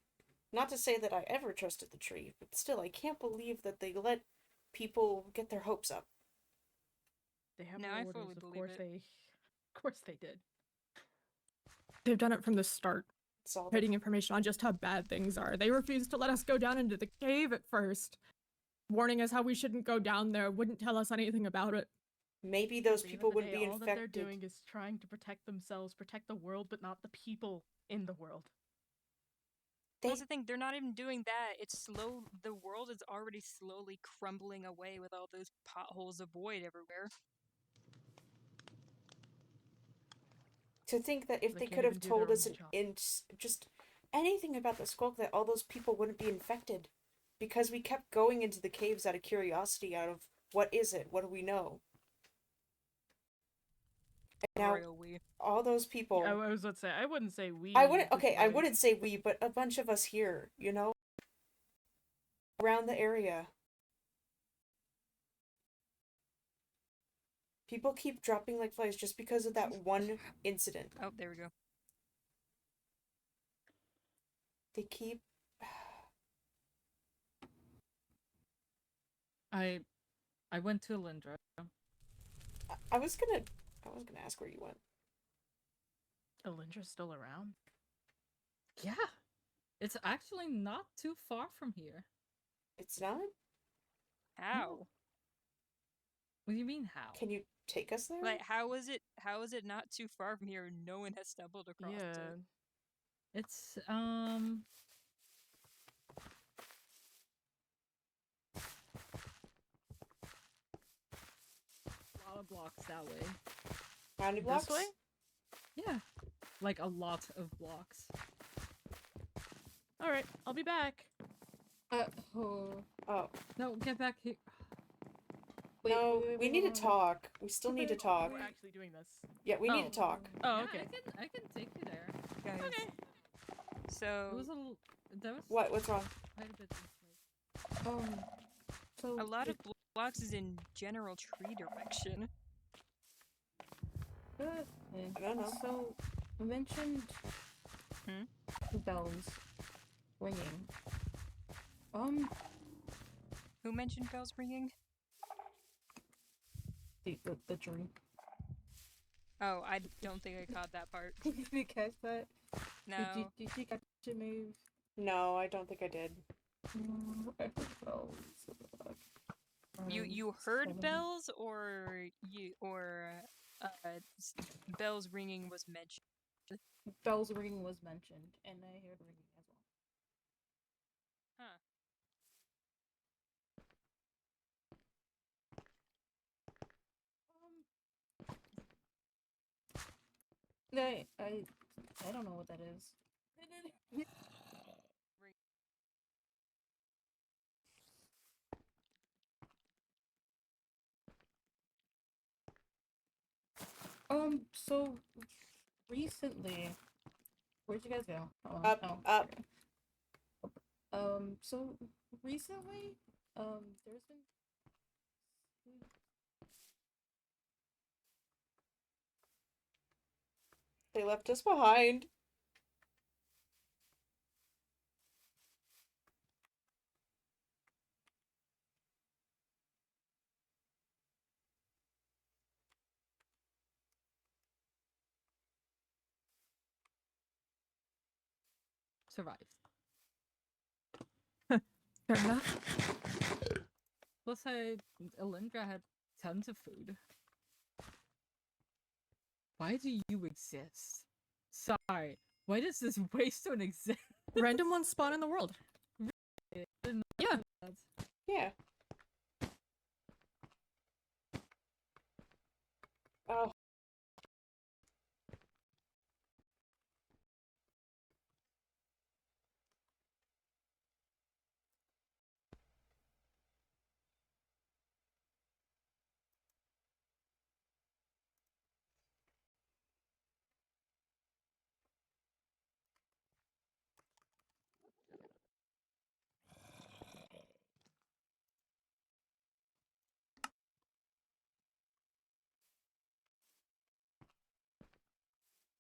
not to say that I ever trusted the tree, but still, I can't believe that they let people get their hopes up. They have No, no I orders, fully of believe course it. of course they did. They've done it from the start, It's all hiding information on just how bad things are. They refused to let us go down into the cave at first, warning us how we shouldn't go down there, wouldn't tell us anything about it. Maybe those At the end people of the wouldn't day, be all that they're infected. doing is trying to protect themselves, protect the world, but not the people in the world. That's the thing. They're not even doing that. It's slow. The world is already slowly crumbling away with all those potholes of void everywhere. To think that if They they can't could have even do their told us own an job. just anything about the skulk, that all those people wouldn't be infected. Because we kept going into the caves out of curiosity, out of what is it? What do we know? And now, Royal we. all those people. I was about to say, I wouldn't say we. I wouldn't. but, Okay, I like, wouldn't say we, but a bunch of us here, around the area. People keep dropping like flies just because of that one incident. Oh, there we go. They keep. I went to Lindra. I was gonna ask where you went. Elindra's still around? Yeah. It's actually not too far from here. It's not. How? What do you mean how? Can you take us there? Like, how is it? How is it not too far from here? No one has stumbled across Yeah. it. It's a lot of blocks that way. How many blocks? This way? Yeah. Like a lot of blocks. Alright, I'll be back. Oh. Oh No, get back here. no, we need to hold on. talk. We still need to talk. We're actually doing this. Yeah, we need to talk. Oh, Yeah, okay. I can take you there. Guys. Okay. It So was that was What? What's wrong? quite a bit this way. So a lot of blocks is in general tree direction. I don't know. So, I mentioned Hmm? bells ringing. Who mentioned bells ringing? The tree. Oh, I don't think I caught that part. Did you catch that? No. Did you catch it, Maeve? No, I don't think I did. I heard bells. You heard bells, or bells ringing was mentioned. Bells ringing was mentioned, and I heard ringing as well. Huh. I don't know what that is. So recently, where'd you guys go? Up, up. So recently, there's been They left us behind. Survived. Fair enough. Plus, Alindra had tons of food. Why do you exist? Sorry. Why does this waystone exist? Random ones spawn in the world. Yeah. Yeah. Oh.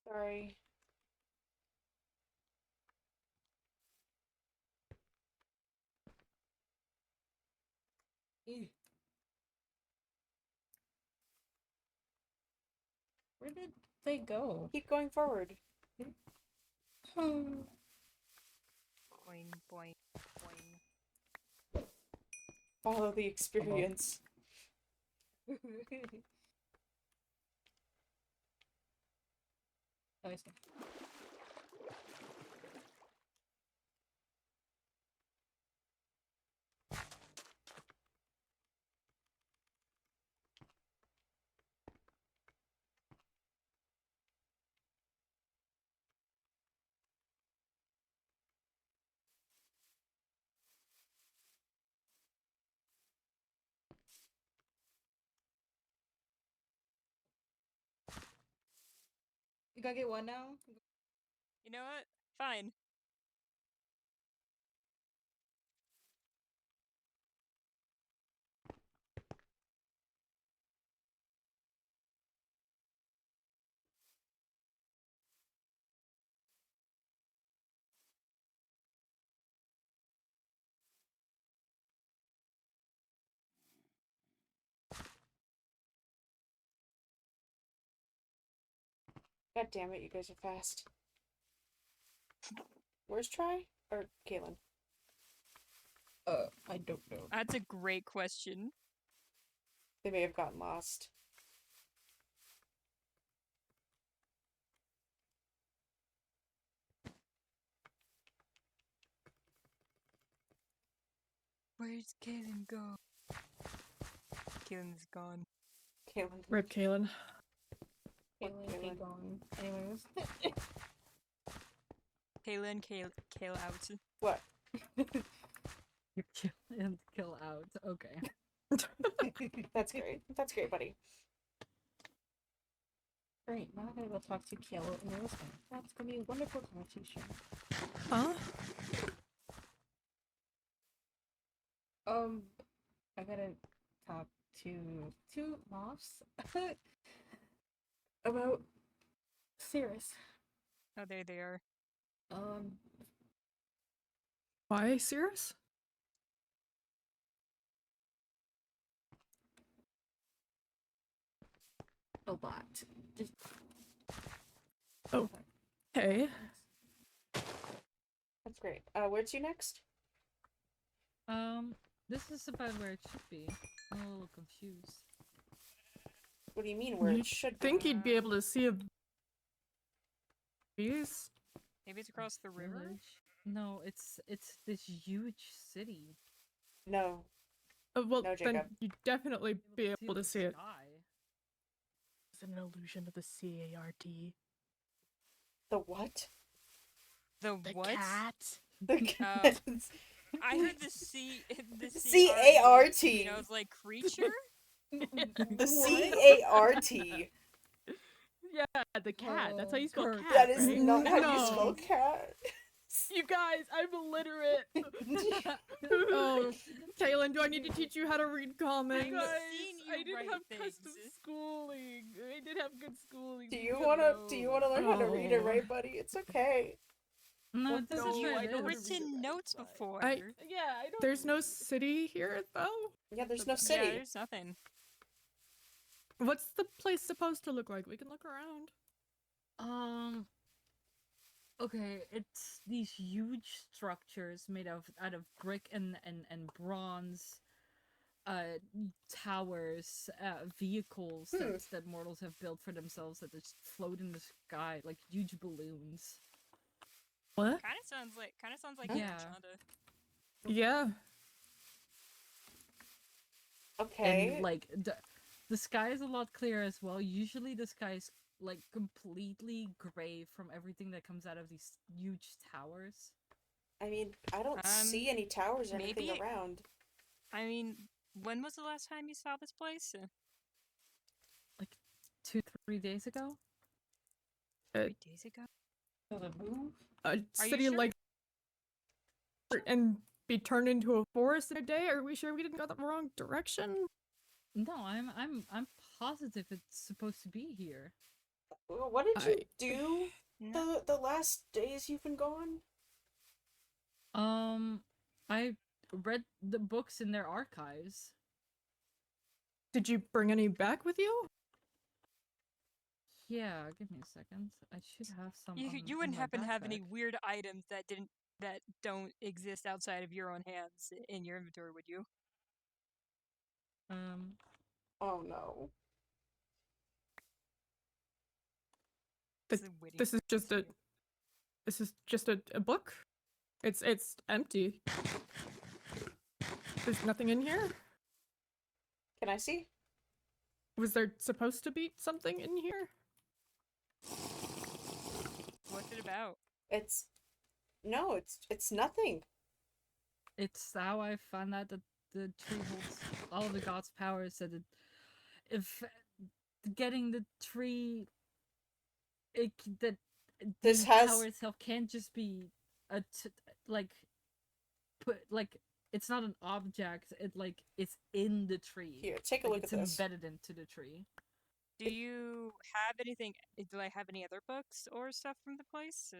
Sorry. where did they go? Keep going forward. Boing, boing, boing. Follow the experience. Oh, I see. You gotta get one now? You know what? Fine. God damn it, you guys are fast. Where's Try? Or Kaylin? I don't know. That's a great question. They may have gotten lost. Where's Kaylin go? Kaylin's gone. Kaylin. Rip Kaylin. Kaylin, be gone. Anyways. Kaylin, Kale out. What? You kill and kill out. Okay. That's great. That's great, buddy. Great, now I gotta go talk to Kayla and Rosa. That's gonna be a wonderful conversation. Huh? I gotta talk to two moths about Cirrus. Oh, there they are. Why, Cirrus? A lot. Just... Oh. Hey. That's great. Where to next? This is about where it should be. I'm a little confused. What do you mean where You it should think be? he'd be able to see a breeze? Maybe it's across the river? Village? No, it's this huge city. No. Well, No, then Jacob. you'd definitely be able to the see it. sky. Is it an illusion of the CART? The what? The The what? cat? The cat. I heard the C. The C-A-R-T. You know, it's like creature. The C-A-R-T. Yeah, the cat. That's how you spell Kurt. cat, That is right? not how you No. spell cat. You guys, I'm illiterate. Oh, Kaylin, do I need to teach you how to read comments? You guys, seen you I didn't write have things. custom schooling. I did have good schooling. Do you wanna learn how to read and Oh. write, buddy? It's okay. No, Well, this no, is where I it don't is. read Written it, notes but- before. I- Yeah, I don't. There's no city here, though? Yeah, there's no Yeah, city. there's nothing. What's the place supposed to look like? We can look around. Okay, it's these huge structures made out of brick and bronze, towers, vehicles that mortals have built for themselves that just float in the sky like huge balloons. What? Kind of sounds like Yeah. Enchanted. Yeah. Okay. And like the sky is a lot clearer as well. Usually the sky is like completely gray from everything that comes out of these huge towers. I mean, I don't see any towers or anything maybe- around. I mean, when was the last time you saw this place? Like 2-3 days ago. 3 days ago. A you city sure? like and be turned into a forest in a day? Are we sure we didn't go the wrong direction? No, I'm positive it's supposed to be here. What did you do No. the last days you've been gone? I read the books in their archives. Did you bring any back with you? Yeah, give me a second. I should have some. You wouldn't happen to have any weird items that don't exist outside of your own hands in your inventory, would you? Oh no. This is just a book. It's empty. There's nothing in here. Can I see? Was there supposed to be something in here? What's it about? It's nothing. It's how I found out that the tree holds all of the gods' powers. So that if getting the tree, that This the has- power itself can't just be it's not an object. It's in the tree. Here, take a Like, look it's at this. embedded into the tree. Do you have anything? Do I have any other books or stuff from the place?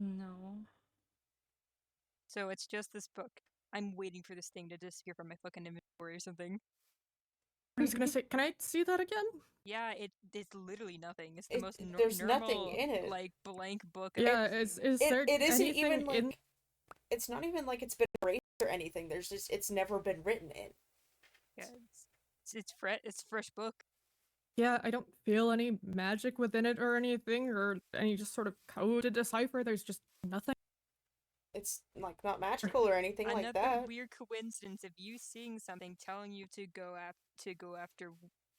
No. So it's just this book. I'm waiting for this thing to disappear from my fucking inventory or something. I was gonna say, can I see that again? Yeah, it's literally nothing. It's the It, most there's nothing normal, in it. like, blank book Yeah, I've is seen. is there It isn't anything even in? like it's not even like it's been erased or anything. There's just it's never been written in. Yeah, it's fresh book. Yeah, I don't feel any magic within it or anything, or any just sort of code to decipher. There's just nothing. It's like not magical or anything like Another that. weird coincidence of you seeing something telling you to go after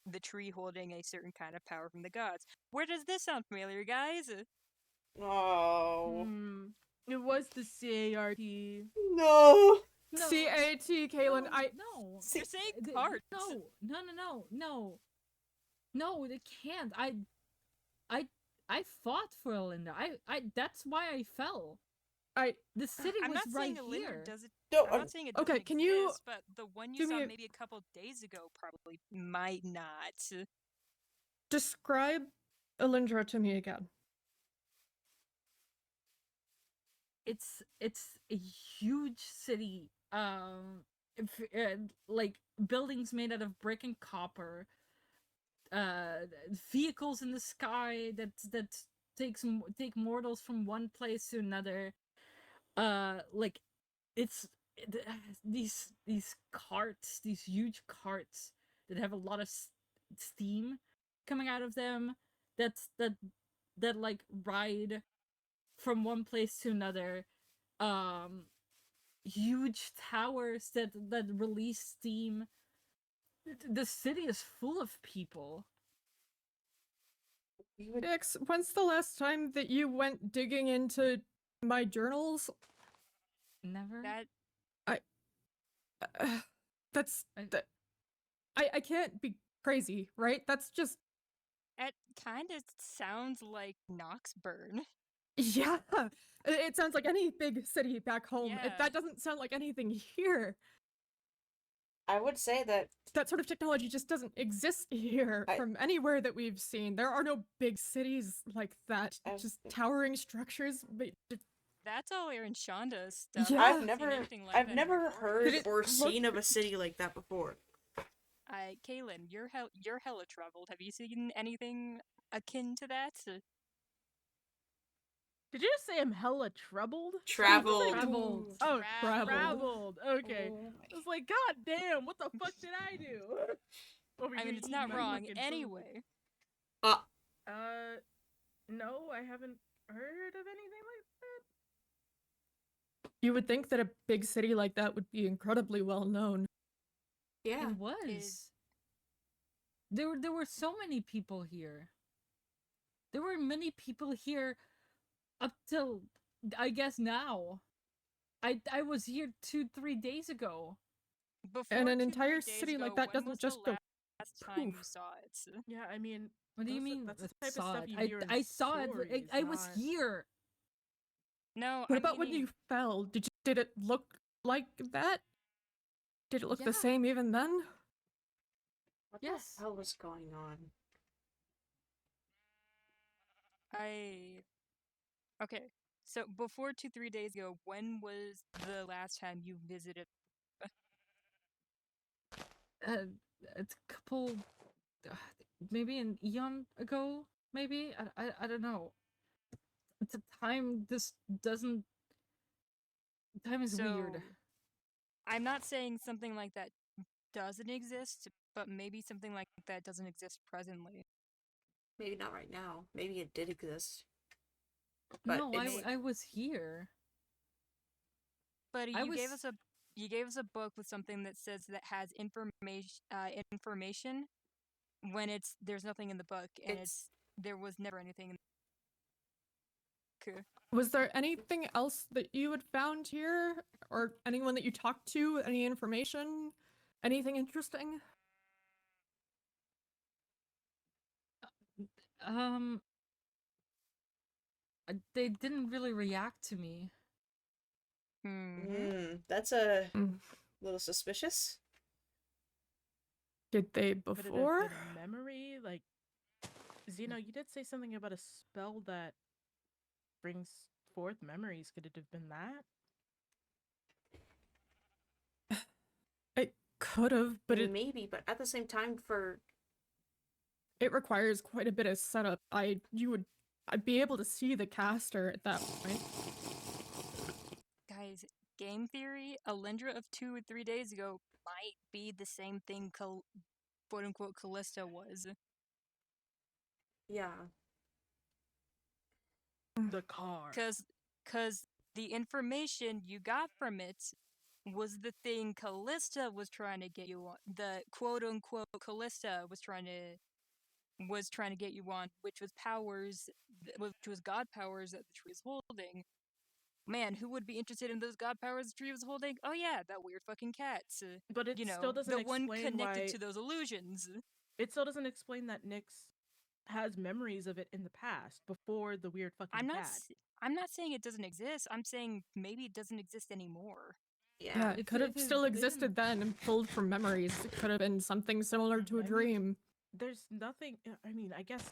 the tree holding a certain kind of power from the gods. Where does this sound familiar, guys? Oh It was the CART. no. No. C-A-T, Kaylin, no, I... no. See, You're saying Th- cards. No, they can't. I fought for Alinda. That's why I fell. I... The city I'm was not right saying a here. linear does it. No, I'm not saying it doesn't okay, can you exist, but the one you give saw me a- maybe a couple days ago probably might not. describe Alindra to me again. It's a huge city. Like buildings made out of brick and copper. Vehicles in the sky that take mortals from one place to another. Like it's these carts, these huge carts that have a lot of steam coming out of them. That like ride from one place to another. Um, Huge towers that release steam. The city is full of people. you would Dix, when's the last time that you went digging into my journals? Never. That That's... I- that... I can't be crazy, right? That's just... it kind of sounds like Knoxburn. Yeah! It sounds like any big city back home. Yeah. That doesn't sound like anything here. I would say that That sort of technology just doesn't exist here from anywhere that we've seen. There are no big cities like that. Just towering structures. That's all Aaron Shonda's stuff. Yeah. I I've haven't seen never anything like I've that in never reports. heard Did it or look- seen of a city like that before. Kaylin, you're hella traveled. Have you seen anything akin to that? Did you just say I'm hella troubled? Traveled. Traveled. Oh, Traveled. traveled. Okay. Oh I was like, God damn, what the fuck did I do? Over I here mean, it's eating not my wrong fucking food. anyway. No, I haven't heard of anything like that. You would think that a big city like that would be incredibly well known. Yeah. It was. There were so many people here. There were many people here up till I guess now. I was here 2-3 days ago. Before And an 2-3 entire days city ago, like that when doesn't was just the go last time you poof. saw it? Yeah, I mean, What do you mean? That's the type of saw stuff it? you hear in I saw it. stories, I was not- here. No, What I about when mean, you fell? Did it look like that? Did it look Yeah. the same even then? What Yes. the hell was going on? Okay. So before 2-3 days ago, when was the last time you visited? It's a couple, maybe an eon ago. Maybe I don't know. The time this doesn't. Time is weird. So, I'm not saying something like that doesn't exist, but maybe something like that doesn't exist presently. Maybe not right now. Maybe it did exist. But No, it's- I was here. But I you gave was- us a book with something that says that has information when there's nothing in the book, and there was never anything in the book. Was there anything else that you had found here? Or anyone that you talked to? Any information? Anything interesting? They didn't really react to me. That's a Mm. little suspicious. Did they Could it have before? been a memory? Like, Zeno, you did say something about a spell that brings forth memories. Could it have been that? It could could have, but maybe, but at the same time, it requires quite a bit of setup. I'd be able to see the caster at that point. Guys, game theory, Alindra of 2 or 3 days ago might be the same thing quote unquote Callista was. yeah. The car. Cause the information you got from it was the thing Callista was trying to get you on. The quote unquote Callista was trying to get you on, which was which was god powers that the tree is holding. Man, who would be interested in those god powers the tree was holding? Oh yeah, that weird fucking cat. But it You know, still doesn't the one explain connected why. to those illusions. It still doesn't explain that Nyx has memories of it in the past before the weird fucking cat. I'm not saying it doesn't exist. I'm saying maybe it doesn't exist anymore. Yeah, it could have still existed then and pulled from memories. It could have been something similar to a dream. There's nothing. I mean, I guess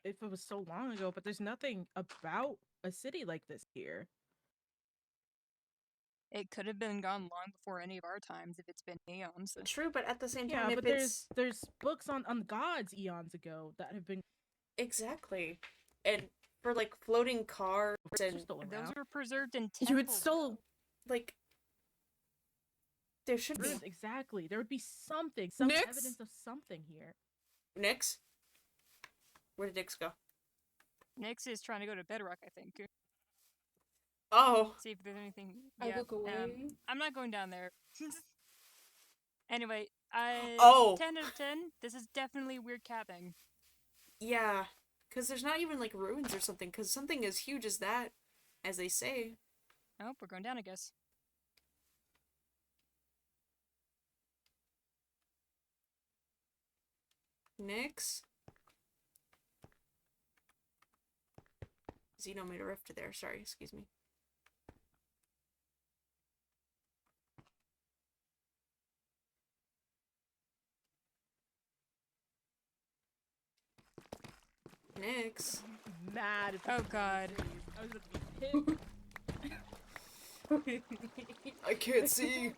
if it was so long ago, but there's nothing about a city like this here. It could have been gone long before any of our times if it's been eons. True, but at the same Yeah, time, but there's books on gods eons ago that have been exactly, and for like floating cars and still around. Those were preserved in temples. You would still like there should be exactly. There would be some Nyx? evidence of something here. Nyx. Where did Nyx go? Nyx is trying to go to Bedrock, I think. Oh, See if there's anything. I look away. I'm not going down there. Anyway, 10 out of 10. This is definitely a weird cat thing. yeah, because there's not even like ruins or something. Because something as huge as that, as they say. Oh, we're going down, I guess. Nyx. Xeno made a rift there. Sorry, excuse me. Nyx. Mad. If Oh god. I was about to be hit. I can't see.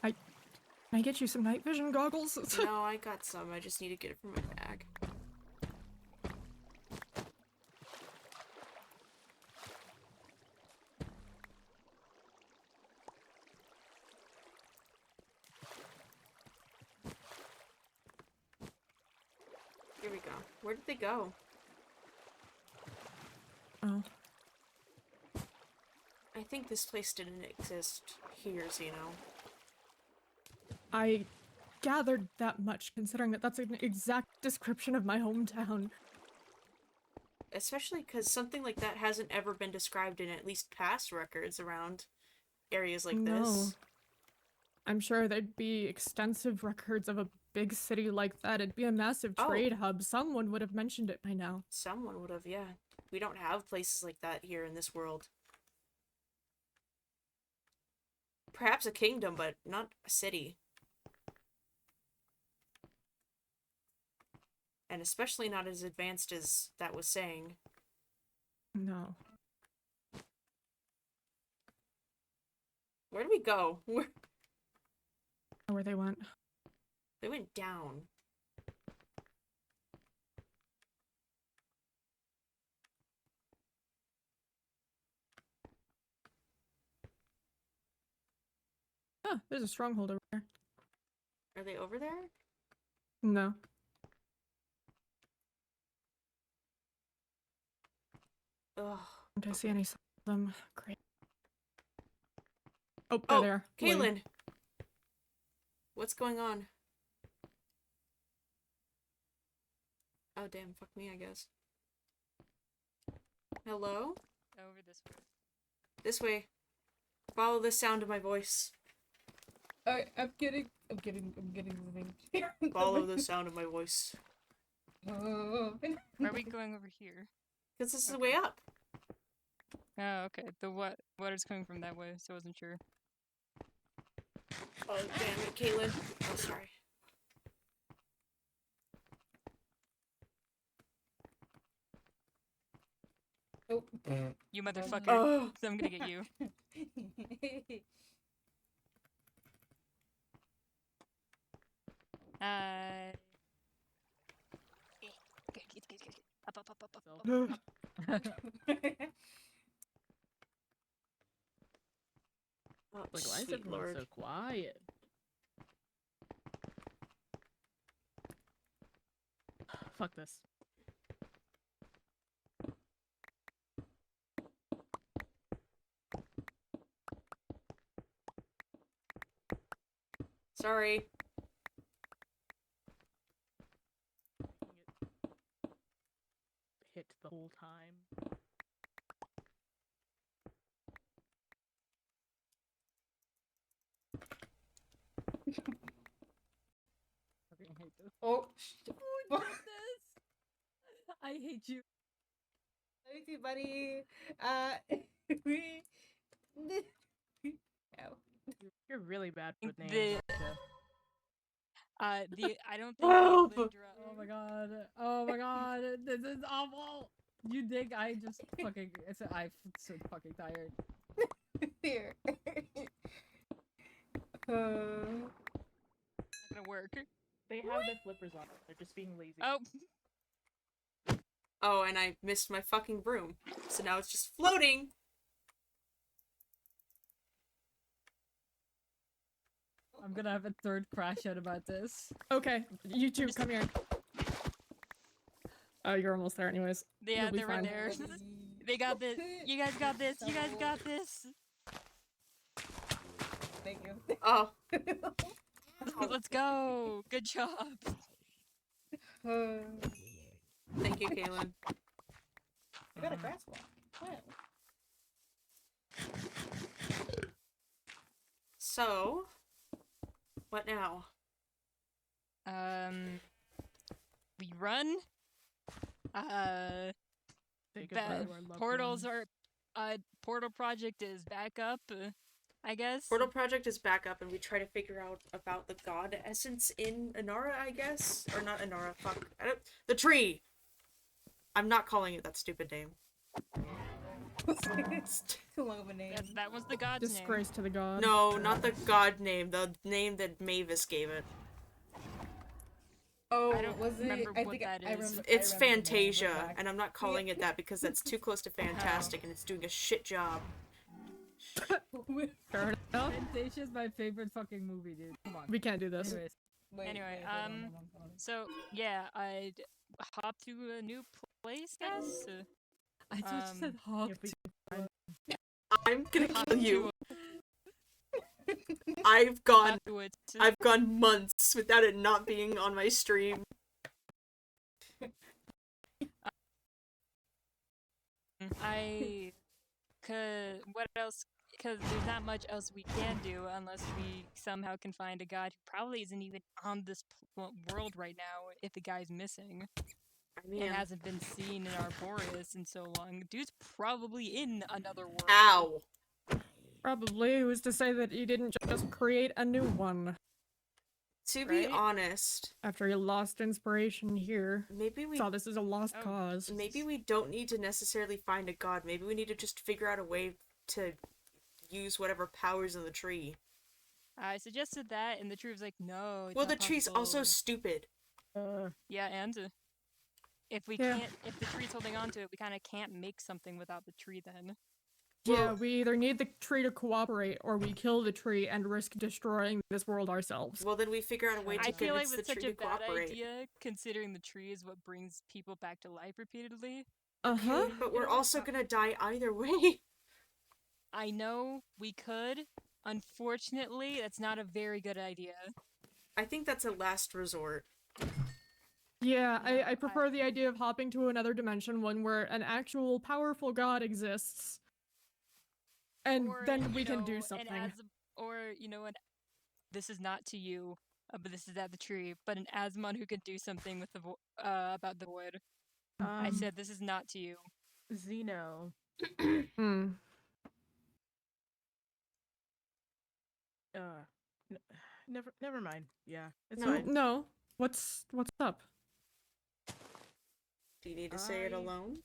Can I get you some night vision goggles? No, I got some. I just need to get it from my bag. Here we go. Where did they go? Oh. I think this place didn't exist here, Xeno. I gathered that much, considering that that's an exact description of my hometown. Especially because something like that hasn't ever been described in at least past records around areas like this. I'm sure there'd be extensive records of a big city like that. It'd be a massive trade hub. Someone would have mentioned it by now. Someone would have, yeah. We don't have places like that here in this world. Perhaps a kingdom, but not a city. And especially not as advanced as that was saying. No. Where did we go? Where they went. They went down. Ah, there's a stronghold over there. Are they over there? No. Ugh. Don't I see any signs of them? Great. Oh, there they are. Waiting. Kaylin! What's going on? Oh, damn. Fuck me, I guess. Hello? Over this way. This way. Follow the sound of my voice. I'm getting the thing. Follow the sound of my voice. Oh. Why are we going over here? Because this is the way up. Oh, okay. The water's coming from that way, so I wasn't sure. Oh, damn it, Caitlin. Oh, sorry. Oh. You motherfucker. Oh. So I'm gonna get you. Good. Up, up, up, up, up. Oh, Like, why is sweet everyone lord. so quiet? Fuck this. Sorry. Hit the whole time. Fucking hate this. Oh, Who did this? I hate you. Let me see, buddy. We. Ow. You're really bad with names. The Alicia. I don't think Help! the Lindra. Oh my god. Oh my god. This is awful. You think I just fucking. I'm so fucking tired. Here. Not gonna work. They have their flippers on. They're just being lazy. Oh, Oh, and I missed my fucking broom. So now it's just floating! I'm gonna have a third crash out about this. Okay, you two, come here. Oh, you're almost there anyways. yeah, You'll be they're right fine. there. They got this. You guys got this. You guys got this. Thank you. Oh. Let's go. Good job. Thank you, Kaylin. I got a grass block. Wow. So, what now? We run. Say goodbye Ba- to our loved portals ones. are. Portal project is back up. I guess. Portal Project is back up and we try to figure out about the god essence in Inara, I guess? Or not Inara, fuck. The tree! I'm not calling it that stupid name. It's too long of a name. That was the god's name. Disgrace to the god. No, not the god name, the name that Mavis gave it. Oh, I don't was it? remember I what think that I is. remember. It's I remember the name. Fantasia, Bring it back. and I'm not calling it that because that's too close to Fantastic and it's doing a shit job. Fair enough. Fantasia's my favorite fucking movie, dude. Come on. We can't do this. Anyways, Wait, Anyway, wait, hold on. So yeah, I'd hop to a new place, guess. I thought you said Um, hawk. If we I'm gonna Hop kill to you. a- I've gone hop to it. I've gone months without it not being on my stream. I could. What else? Because there's not much else we can do unless we somehow can find a god who probably isn't even on this world right now. If the guy's missing I mean, and hasn't been seen in Arboreus in so long, dude's probably in another world. ow. Probably. Who's to say that he didn't just create a new one To be Right? honest, after he lost inspiration here? maybe we Saw this as a lost Oh, cause. maybe we don't need to necessarily find a god. Maybe we need to just figure out a way to use whatever powers in the tree. I suggested that, and the tree was like, "No." It's Well, the not tree's also possible." stupid. Yeah, and if we Yeah. can't, if the tree's holding on to it, we kind of can't make something without the tree. Then Yeah, we either need the tree to cooperate or we kill the tree and risk destroying this world ourselves. Well, then we figure out a way to I feel like convince the that's such tree a to bad cooperate. idea, considering the tree is what brings people back to life repeatedly. Uh-huh. But You we're know, also gonna die either way. I know we could. Unfortunately, that's not a very good idea. I think that's a last resort. Yeah, Yeah, I prefer the idea of hopping to another dimension, one where an actual powerful god exists. And Or, then you we can know, do and something. or you know what? This is not to you, but this is at the tree. But an Asmon who could do something with the about the wood. I said this is not to you. Xeno. Hmm. Never mind. Yeah, it's No. fine. No. What's up? Do you need to say it I- alone?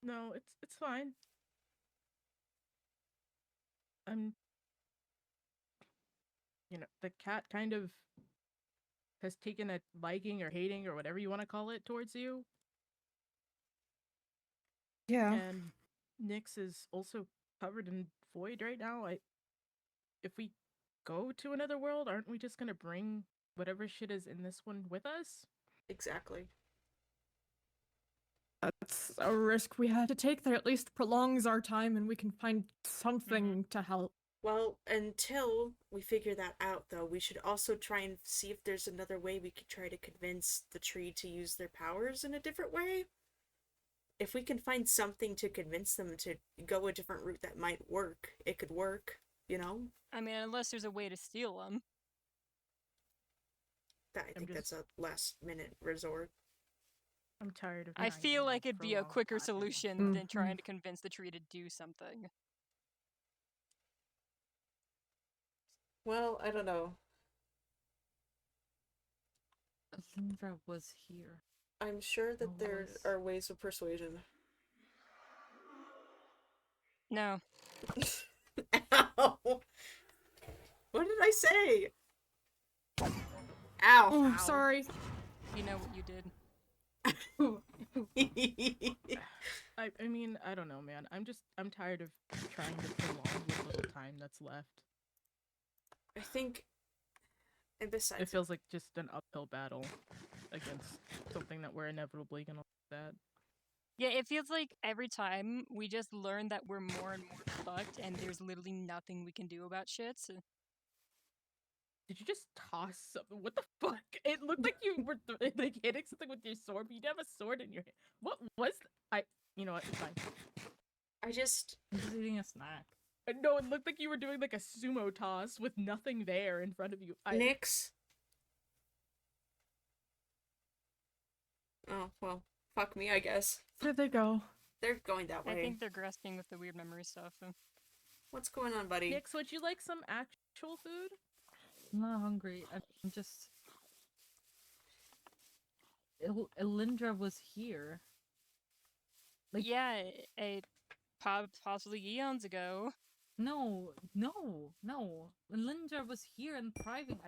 No, it's fine. I'm the cat kind of has taken a liking or hating or whatever you want to call it towards you. Yeah. And Nyx is also covered in void right now. If we go to another world, aren't we just gonna bring whatever shit is in this one with us? Exactly. That's a risk we had to take that at least prolongs our time and we can find something to help. Well, until we figure that out, though, we should also try and see if there's another way we could try to convince the tree to use their powers in a different way. If we can find something to convince them to go a different route that might work, it could work, you know? I mean, unless there's a way to steal them. I think that's a last minute resort. I'm tired of. I trying feel to like it'd be a prolong quicker time. solution than Mhm. trying to convince the tree to do something. Well, I don't know. Alindra was here. I'm sure that Oh, there was- are ways of persuasion. No. Ow! What did I say? Ow! Oh, Ow. sorry. You know what you did. I mean, I don't know, man. I'm tired of trying to prolong the little time that's left. I think, and besides, It feels like just an uphill battle against something that we're inevitably gonna look at. Yeah, it feels like every time we just learn that we're more and more fucked and there's literally nothing we can do about shit. So Did you just toss something? What the fuck? It looked like you were like hitting something with your sword, but you didn't have a sword in your hand. What was you know what? It's fine. I just, I'm just eating a snack. No, it looked like you were doing like a sumo toss with nothing there in front of you. Nyx. Oh, well, fuck me, I guess. There they go. They're going that I way. think they're grasping with the weird memory stuff. What's going on, buddy? Nyx, would you like some actual food? I'm not hungry. I'm just. Alindra was here. Like- Yeah, possibly eons ago. No. Alindra was here and thriving.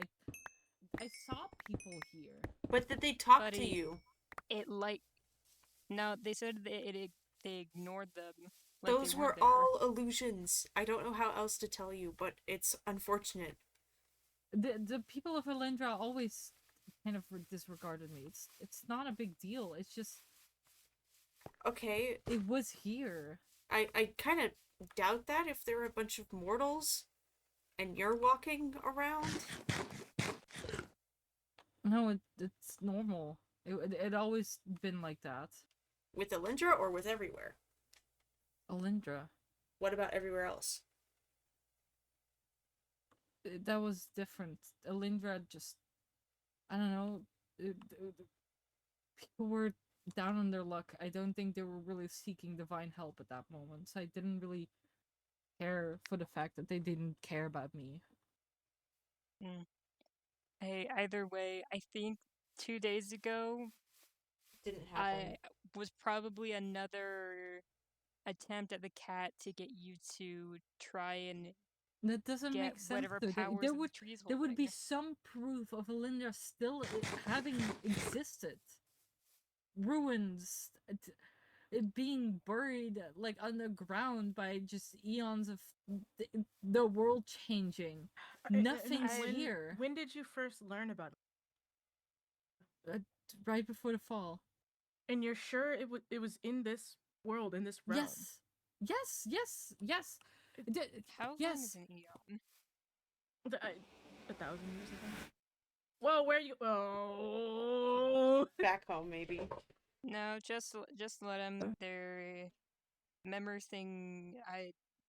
I saw people here. But did they talk to Buddy. you? No, they said they ignored them. Like Those they were weren't there. all illusions. I don't know how else to tell you, but it's unfortunate. The people of Alindra always kind of disregarded me. It's not a big deal. It's just Okay, it was here. I kind of doubt that if they're a bunch of mortals and you're walking around. No, it's normal. It always been like that. With Alindra or with everywhere? Alindra. What about everywhere else? That was different. Alindra just, I don't know. People were down on their luck. I don't think they were really seeking divine help at that moment. So I didn't really care for the fact that they didn't care about me. Hey, either way, I think 2 days ago Didn't happen. was probably another attempt at the cat to get you to try and That doesn't get make sense. whatever Though. powers There that would the tree's there would be holding. some proof of Alindra still having existed. Ruins, it being buried like underground by just eons of the world changing. Nothing's here. When did you first learn about it? Right before the fall. And you're sure it was in this world, in this realm? Yes. How yes. long is an eon? 1,000 years ago. Whoa, where you? Oh. Back home, maybe. No, just let them. Their memory thing.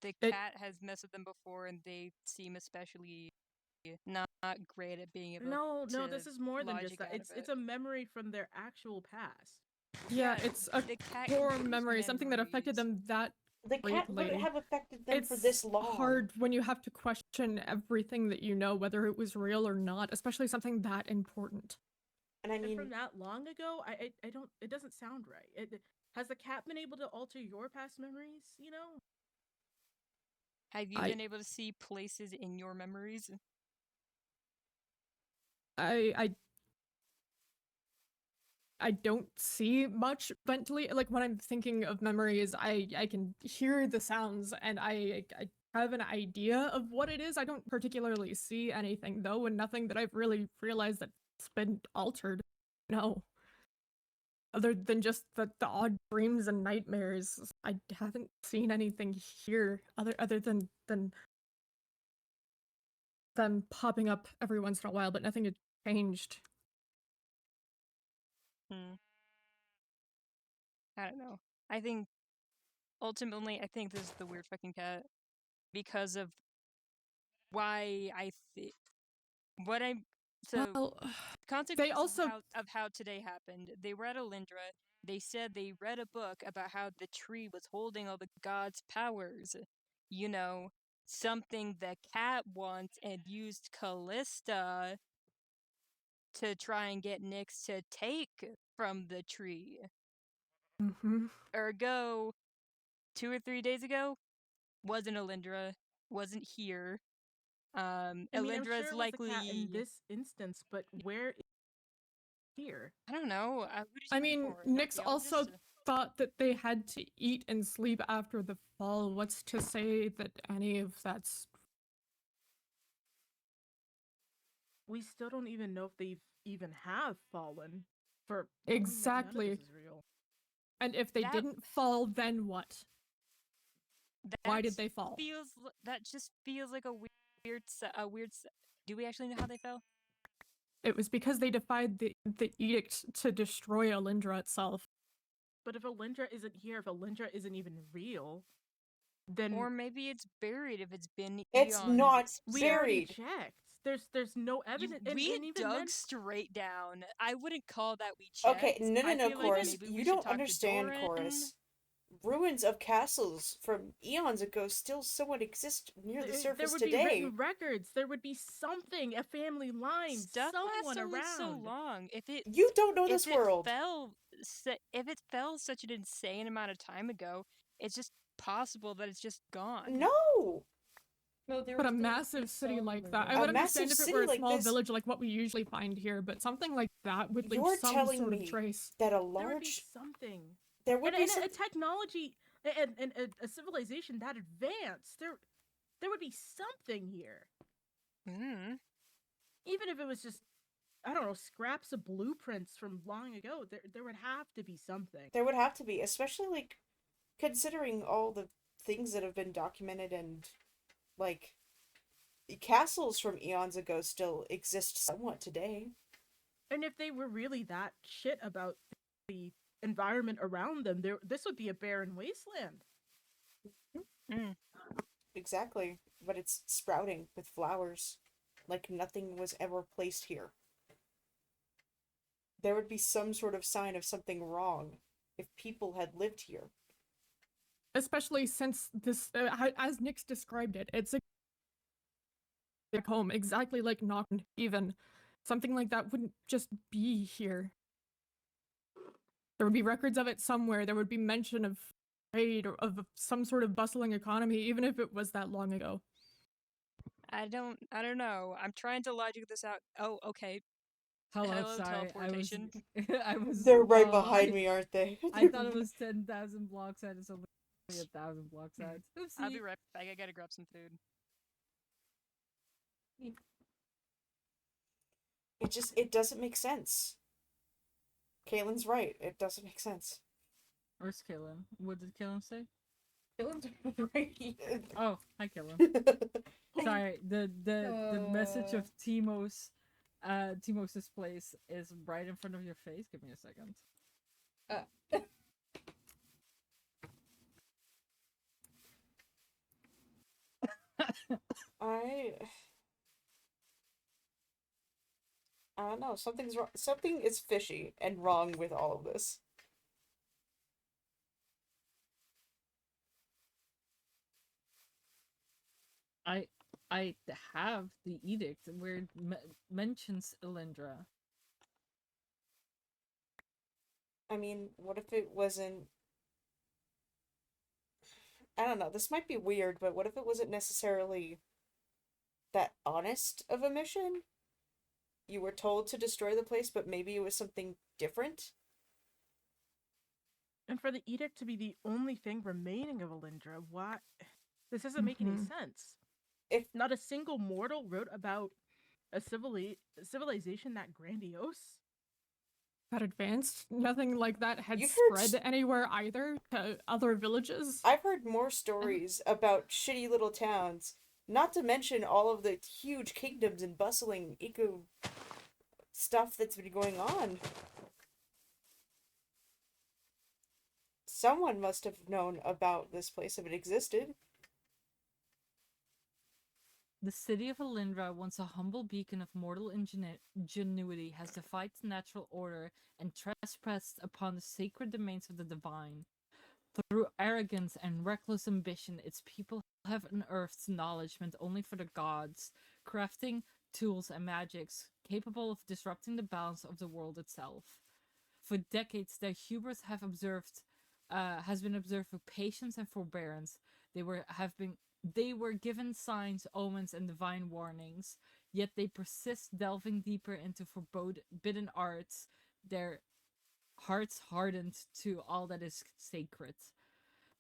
The It- cat has messed with them before, and they seem especially not great at being able. No, to this is more than just logic that. out of It's it. a memory from their actual past. Yeah, it's a the cat core can use memory, something that affected memories. them that The cat greatly. wouldn't have affected them It's for this long. hard when you have to question everything that you know, whether it was real or not, especially something that important. And I And mean, from that long ago, I don't. It doesn't sound right. Has the cat been able to alter your past memories? You know. Have you I- been able to see places in your memories? I don't see much mentally. Like when I'm thinking of memories, I can hear the sounds and I have an idea of what it is. I don't particularly see anything though, and nothing that I've really realized that's been altered. No. Other than just the odd dreams and nightmares, I haven't seen anything here other than them popping up every once in a while, but nothing had changed. I don't know. I think ultimately, I think this is the weird fucking cat because of why I think what I'm so Well, they consequences also of how today happened. They were at Alindra. They said they read a book about how the tree was holding all the gods' powers. You know, something the cat wants and used Callista to try and get Nyx to take from the tree. Ergo, 2 or 3 days ago, wasn't Alindra, wasn't here. I mean, I'm Alindra's sure it was the cat in likely. this instance, but where is here? I don't know. What did I you mean, look for? An Nyx also archaeologist? thought that they had to eat and sleep after the fall. What's to say that any of that's We still don't even know if they even have fallen. For all we know, none of exactly? this is real. And if they That didn't fall, then what? Why did that's they fall? that just feels like a weird. Do we actually know how they fell? It was because they defied the edict to destroy Alindra itself. But if Alindra isn't here, if Alindra isn't even real, then Or maybe it's buried if it's been It's eons. not we already buried. checked. There's no evidence, and We even dug then, straight down. I wouldn't call that we Okay, checked. no, I feel like Chorus. maybe You we should don't talk to understand, Doran. Chorus. Ruins of castles from eons ago still somewhat exist near the there surface would today. be written records. There would be something, a family line, Stuff someone lasts only around. so long. You don't know this world. If it fell such an insane amount of time ago, it's just possible that it's just gone. No. No, there But was a the massive city like that, I A would massive understand if it city were a like small this- village like what we usually find here, but something like that would leave You're some telling sort me of trace. that a There would be large something. there would be and some a technology and a civilization that advanced. There would be something here. Mm. Even if it was just, I don't know, scraps of blueprints from long ago, there would have to be something. there would have to be, especially like considering all the things that have been documented and like castles from eons ago still exist somewhat today. And if they were really that shit about the environment around them, this would be a barren wasteland. Mm. Exactly, but it's sprouting with flowers like nothing was ever placed here. There would be some sort of sign of something wrong if people had lived here. Especially since this, as Nyx described it, it's a home, exactly like Nokken, even. Something like that wouldn't just be here. There would be records of it somewhere. There would be mention of trade or of some sort of bustling economy, even if it was that long ago. I don't know. I'm trying to logic this out. Oh, okay. Hello, sorry. Teleportation. I was. They're right behind me, aren't they? I thought it was 10,000 block size. It's only 1,000 block size. Oopsie. I'll be right back. I gotta grab some food. It doesn't make sense. Kaylin's right. It doesn't make sense. Where's Kaylin? What did Kaylin say? Dylan's right here. Oh, hi Kaylin. Sorry, the message of Timos's place is right in front of your face. Give me a second. I don't know. Something's wrong. Something is fishy and wrong with all of this. I have the edict where it mentions Elendra. I mean, what if it wasn't... I don't know, this might be weird, but what if it wasn't necessarily that honest of a mission? you were told to destroy the place, but maybe it was something different? And for the edict to be the only thing remaining of Alindra, why? This doesn't make any sense. If not a single mortal wrote about a civilization that grandiose. That advanced. Nothing like that had You've heard spread anywhere either to other villages. I've heard more stories about shitty little towns, not to mention all of the huge kingdoms and bustling eco stuff that's been going on. Someone must have known about this place if it existed. The city of Alindra, once a humble beacon of mortal ingenuity, has defied the natural order and trespassed upon the sacred domains of the divine. Through arrogance and reckless ambition, its people have unearthed knowledge meant only for the gods, crafting tools and magics capable of disrupting the balance of the world itself. For decades, their hubris has been observed with patience and forbearance. They were given signs, omens, and divine warnings, yet they persist, delving deeper into forbidden arts, their hearts hardened to all that is sacred.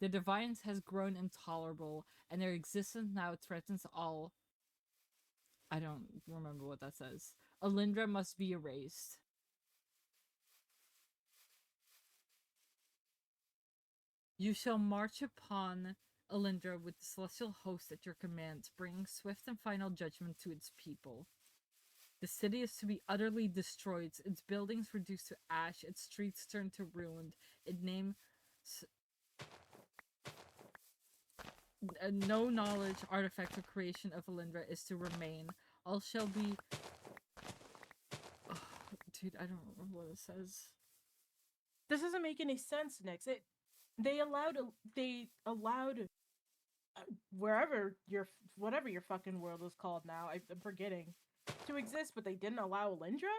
The defiance has grown intolerable, and their existence now threatens all. I don't remember what that says. Alindra must be erased. You shall march upon Alindra with the celestial host at your command, bringing swift and final judgment to its people. The city is to be utterly destroyed, its buildings reduced to ash, its streets turned to ruin. No knowledge, artifact, or creation of Alindra is to remain. All shall be... Oh, dude, I don't remember what it says. This doesn't make any sense, Nix. They allowed whatever your fucking world is called now. I'm forgetting to exist, but they didn't allow Alindra.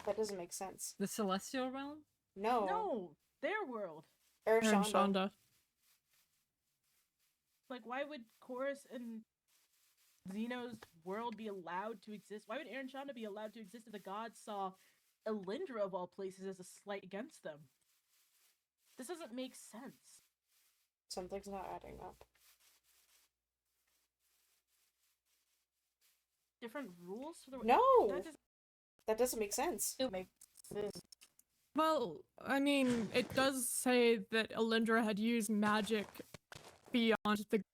That doesn't make sense. The Celestial Realm? No, their world. Ereshonda. Like, why would Chorus and Xeno's world be allowed to exist? Why would Ereshonda be allowed to exist if the gods saw Alindra of all places as a slight against them? This doesn't make sense. Something's not adding up. Different rules for the No, that doesn't make sense. It makes sense. Well, I mean, it does say that Alindra had used magic beyond the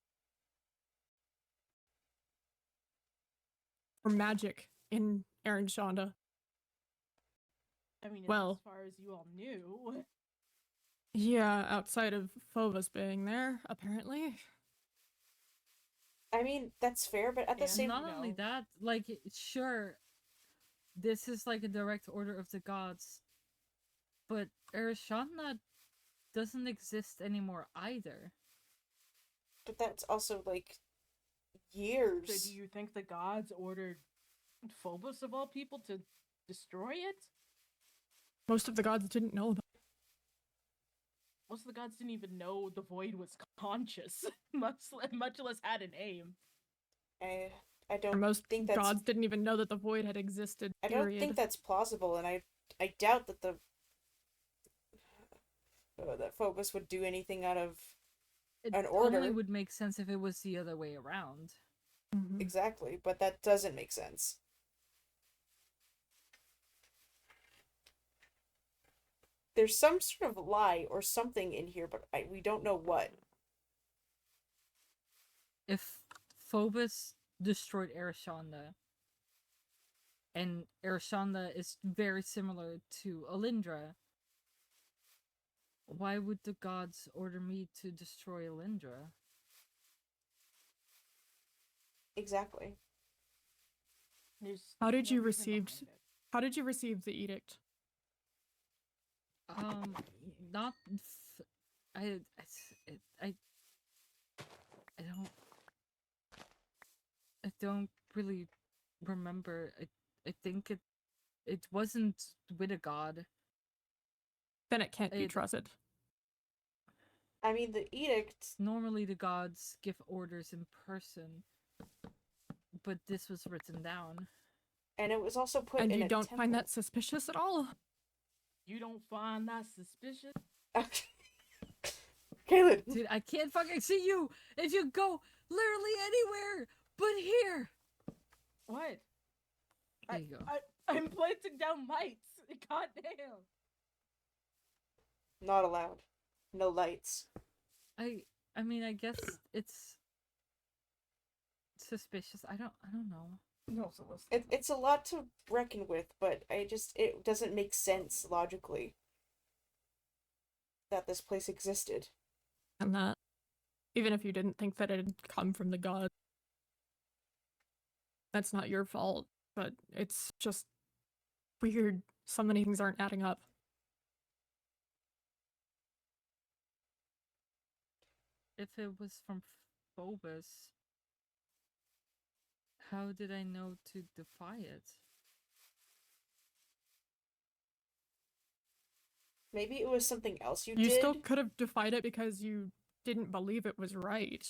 or magic in Ereshonda. I mean, well, as far as you all knew. Yeah, outside of Phobos being there, apparently. I mean, that's fair, but at the same time... Not only that, like, sure, this is like a direct order of the gods, but Ereshonda doesn't exist anymore either. But that's also, like, years. So do you think the gods ordered Phobos of all people to destroy it? Most of the gods didn't know that. Most of the gods didn't even know the void was conscious, much less had an aim. I don't think that's... gods didn't even know that the void had existed, period. I don't think that's plausible, and I doubt that that Phobos would do anything out of an order. It only would make sense if it was the other way around. Mm-hmm. Exactly, but that doesn't make sense. There's some sort of lie or something in here, but we don't know what. If Phobos destroyed Ereshonda, and Ereshonda is very similar to Alindra, why would the gods order me to destroy Alindra? Exactly. How did you receive the edict? Not. I don't really remember. I think it wasn't with a god. Then it can't be trusted. I mean, the edict... Normally the gods give orders in person, but this was written down. And it was also put And in you a don't temple. find that suspicious at all? You don't find that suspicious? Kaylin! Dude, I can't fucking see you if you go literally anywhere but here. What? There you go. I'm planting down lights. Goddamn. Not allowed. No lights. I mean, I guess it's suspicious. I don't know. You also listen. It's a lot to reckon with, but it doesn't make sense logically that this place existed. And that, even if you didn't think that it had come from the god, that's not your fault, but it's just weird. So many things aren't adding up. If it was from Phobos, how did I know to defy it? Maybe it was something else you You did. still could have defied it because you didn't believe it was right.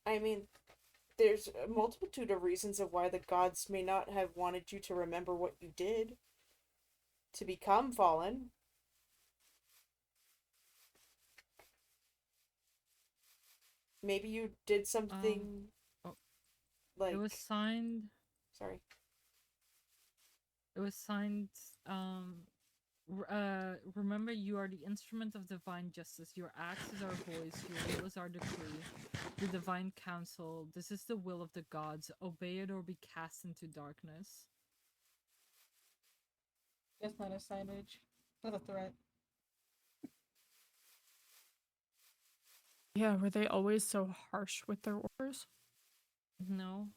I mean, there's a multitude of reasons of why the gods may not have wanted you to remember what you did to become fallen. Maybe you did something like It was signed. Sorry. It was signed. Remember, you are the instrument of divine justice. Your acts is our voice. Your will is our decree. The divine counsel. This is the will of the gods. Obey it or be cast into darkness. That's not a signage. Not a threat. Yeah, were they always so harsh with their orders? No.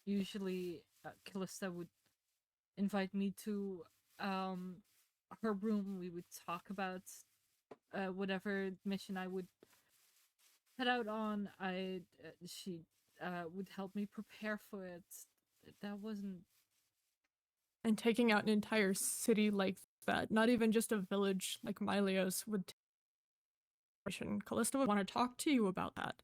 Usually, Callista would invite me to her room. We would talk about whatever mission I would head out on. She would help me prepare for it. That wasn't. And taking out an entire city like that, not even just a village like Mylios would take. Callista would want to talk to you about that.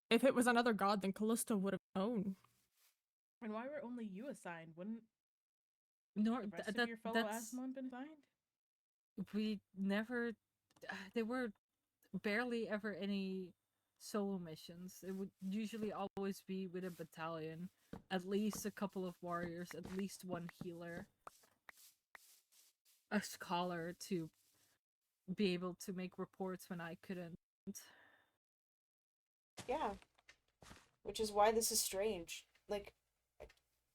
If it was another god, then Callista would have known. And why were only you assigned? Wouldn't No, the rest of your fellow that's Asmon been assigned? we never. There were barely ever any solo missions. It would usually always be with a battalion, at least a couple of warriors, at least one healer, a scholar to be able to make reports when I couldn't. Yeah. Which is why this is strange. Like,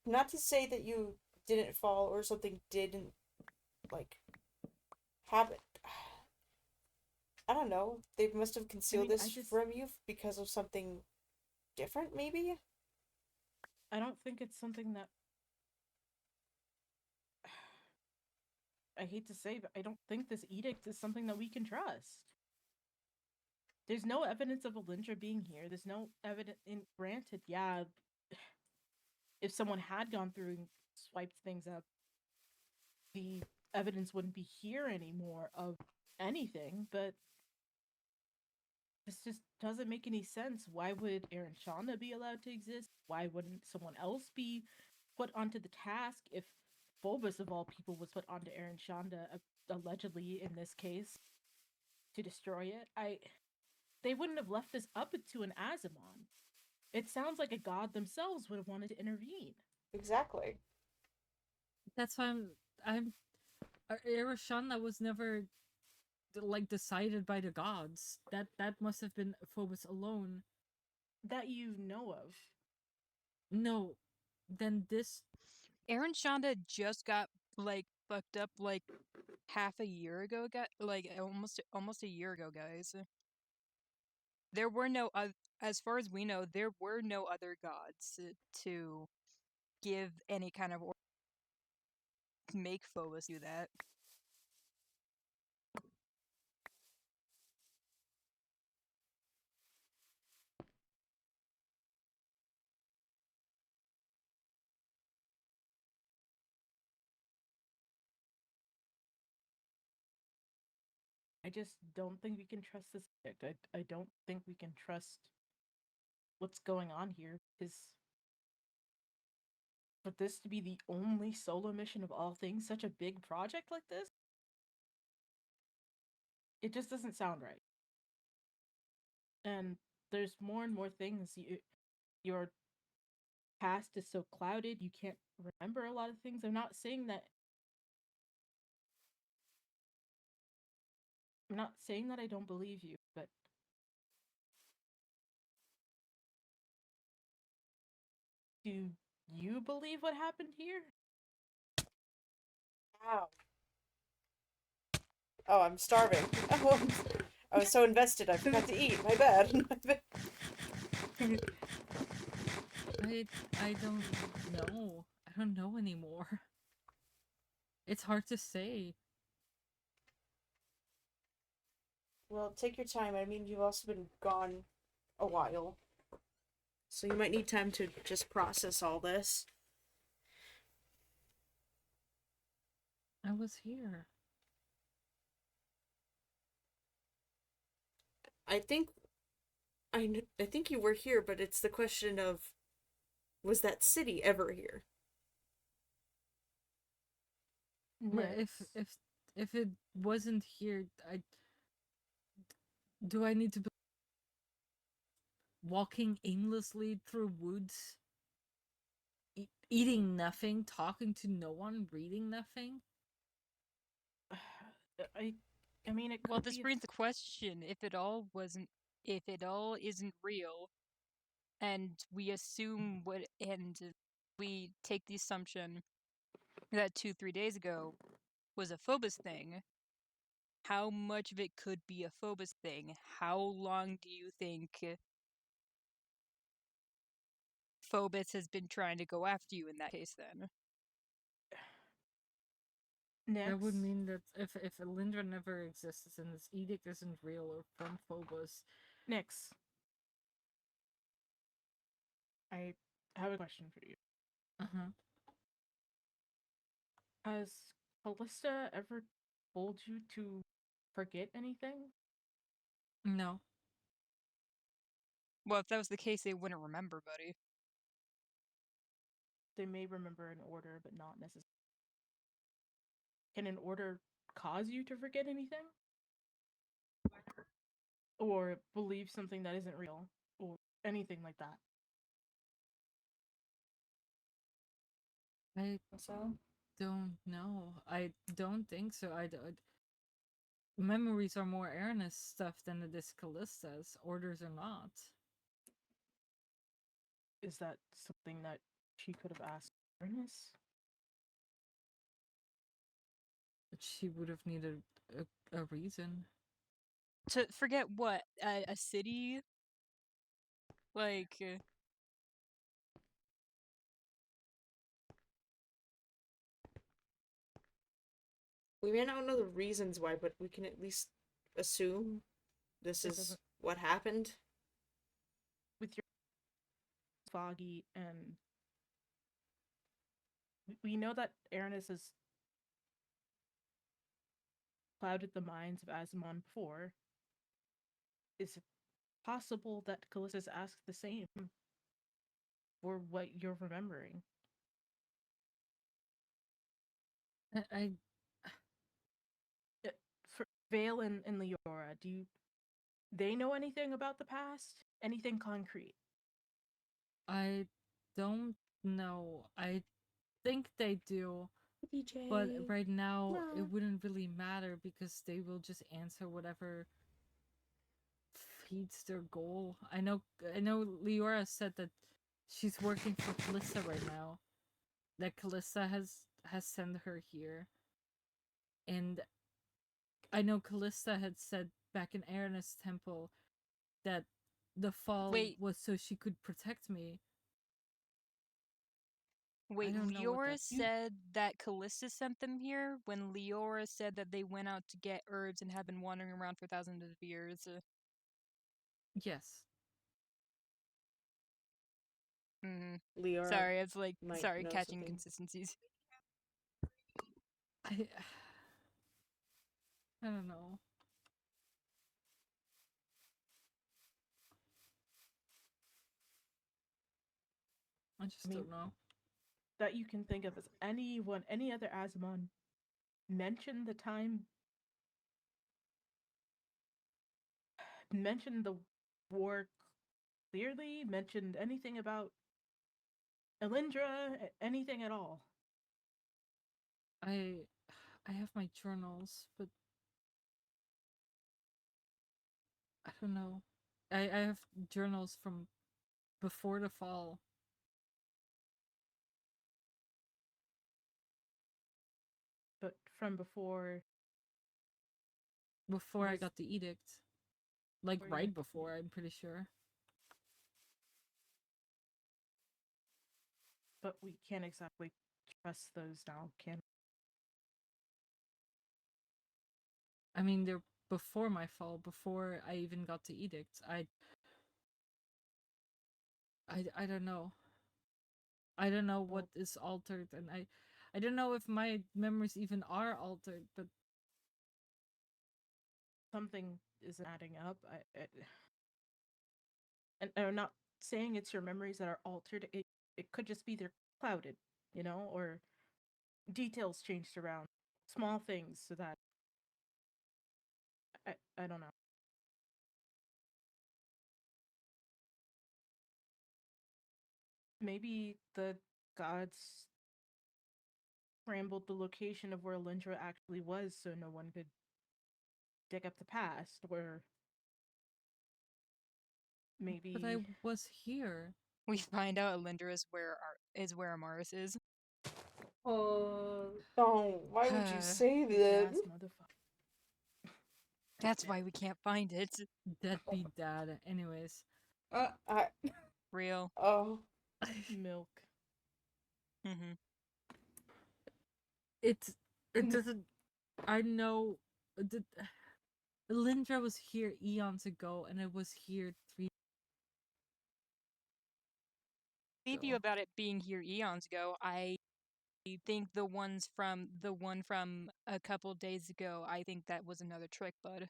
not to say that you didn't fall or something didn't, like, happen. I don't know. They must have concealed this from you because of something different, maybe? I don't think it's something that. I hate to say, but I don't think this edict is something that we can trust. There's no evidence of Alindra being here. There's no evidence. Granted, yeah, if someone had gone through and swiped things up, the evidence wouldn't be here anymore of anything, but this just doesn't make any sense. Why would Aaron Shonda be allowed to exist? Why wouldn't someone else be put onto the task if Bulbus, of all people, was put onto Aaron Shonda, allegedly in this case, to destroy it? They wouldn't have left this up to an Azamon. It sounds like a god themselves would have wanted to intervene. Exactly. That's why I'm Ereshkigal was never like decided by the gods. That must have been Phobos alone. That you know of. No, then this. Aaron Shonda just got like fucked up like half a year ago, like almost a year ago, guys. There were no as far as we know, there were no other gods to give any kind of order to make Phobos do that. I just don't think we can trust this. I don't think we can trust what's going on here, because for this to be the only solo mission of all things, such a big project like this, it just doesn't sound right. And there's more and more things. Your past is so clouded, you can't remember a lot of things. I'm not saying that I don't believe you, but do you believe what happened here? Ow. Oh, I'm starving. Oh, I was so invested, I forgot to eat. My bad. I don't know. I don't know anymore. It's hard to say. Well, take your time. I mean, you've also been gone a while. So you might need time to just process all this. I was here. I think I think you were here, but it's the question of, was that city ever here? But if it wasn't here, do I need to be walking aimlessly through woods, eating nothing, talking to no one, reading nothing? I mean, it could Well, this be brings the question: if it all isn't real, and we assume and we take the assumption that 2-3 days ago was a Phobos thing, how much of it could be a Phobos thing? How long do you think Phobos has been trying to go after you in that case then? That would next. mean that if Lindra never exists and this edict isn't real or from Phobos. Nix, I have a question for you. Uh-huh. Has Callista ever told you to forget anything? No. Well, if that was the case, they wouldn't remember, buddy. They may remember an order, but not necessarily. Can an order cause you to forget anything? Or believe something that isn't real? Or anything like that? I So? don't know. I don't think so. I don't. Memories are more Ernest stuff than it is Callista's. Orders are not. Is that something that she could have asked Ernest? She would have needed a reason. To forget what? A city? Like, We may not know the reasons why, but we can at least assume this It is doesn't- what happened. With your foggy and we know that Ernest has clouded the minds of Azamon before. Is it possible that Callista's asked the same for what you're remembering? I For Vale and Leora, do they know anything about the past? Anything concrete? I don't know. I think they do. DJ. But right now, Ma. it wouldn't really matter because they will just answer whatever feeds their goal. I know Leora said that she's working for Callista right now. That Callista has sent her here. And I know Callista had said back in Aranus Temple that the fall wait, was so she could protect me. wait, don't know what Leora that- said that Callista sent them here when Leora said that they went out to get herbs and have been wandering around for thousands of years. Yes. Mm. Leora Sorry, it's like, might sorry, know catching something. inconsistencies. I don't know. I just mean- don't know. that you can think of as any other Azamon mention the time, mention the war clearly, mentioned anything about Elindra, anything at all. I have my journals, but I don't know. I have journals from before the fall. But from before, Before I Was- got the edict. Like Before you right got the before, I'm pretty sure. but we can't exactly trust those now, can I mean, they're before my fall, before I even got the edict. I don't know. I don't know what is altered, and I don't know if my memories even are altered, but something isn't adding up. And I'm not saying it's your memories that are altered. It could just be they're clouded, or details changed around, small things, so that I don't know. Maybe the gods scrambled the location of where Lindra actually was so no one could dig up the past, or maybe I was here. We find out Elindra is where Amaris is. Oh, Oh, why would you say yes, that? motherfucker. That's why we can't find it. Deadbeat dad. Anyways. I Real. oh Milk. Mm-hmm. It doesn't. I know. Lindra was here eons ago, and I was here 3. Believe you about it being here eons ago. I think the one from a couple days ago, I think that was another trick, bud.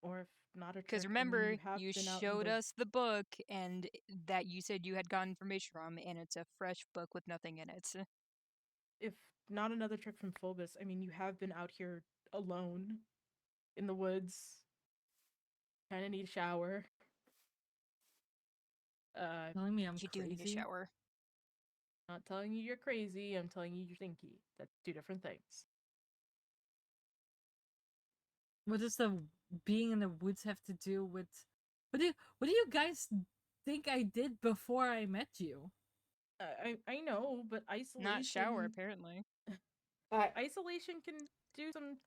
Or if not a trick, Because I mean, remember, you have you been out in showed the us the book, and that you said you had got information from, and it's a fresh book with nothing in it. if not another trick from Phobos, I mean, you have been out here alone in the woods. Kind of need a shower. Telling me I'm You do crazy. need a shower. Not telling you you're crazy. I'm telling you you're stinky. That's two different things. What does the being in the woods have to do with? What do you guys think I did before I met you? I know, but isolation. Not shower, apparently. Isolation can do some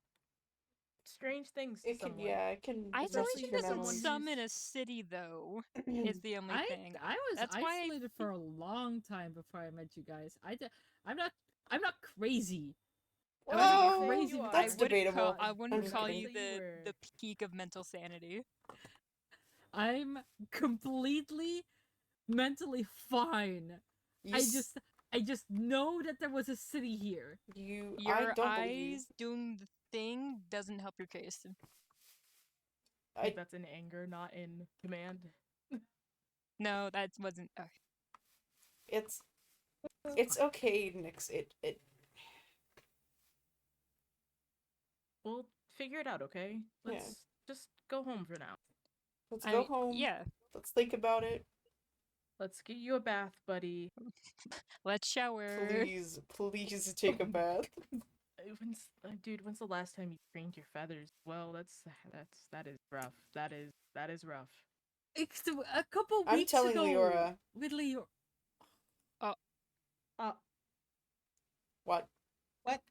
strange things to it can someone. yeah it can Isolation mess with your doesn't memories. sum in a city, though. Is the only thing. I was That's why I isolated for a long time before I met you guys. I'm not crazy. I wasn't Well, crazy. you are. that's I wouldn't debatable. Call, I wouldn't I'm call kidding. you Say you were. the peak of mental sanity. I'm completely mentally fine. You s- I just know that there was a city here. I Your don't believe you. eyes doing the thing doesn't help your case. I think that's in anger, not in command. No, that wasn't. It's okay, Nix. It We'll figure it out, okay? Let's just go home for now. let's I go mean, home. Yeah, Let's think about it. Let's get you a bath, buddy. let's shower. Please take a bath. When's the last time you trained your feathers? Well, that is rough. That is rough. It's a couple I'm weeks telling ago. Leora. With Leora. What? What?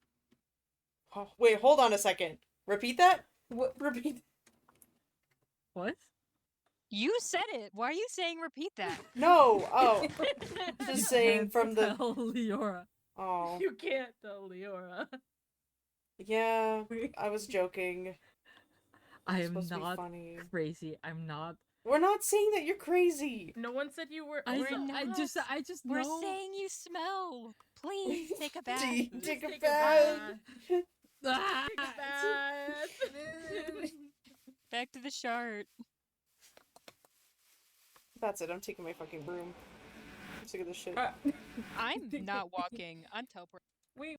Oh, wait, hold on a second. Repeat that? What? Repeat. What? You said it. Why are you saying repeat that? No. Oh. You saying can't from the. tell Leora. Oh. You can't tell Leora. Yeah. I was joking. I It's am supposed to be not funny. crazy. I'm not. We're not saying that you're crazy. No one said you were. I not. just We're know. saying you smell. Please take a bath. Take a Take a bath. Ah! Take a bath. Back to the chart. That's it. I'm taking my fucking broom. I'm sick of this shit. I'm not walking. I'm teleporting. We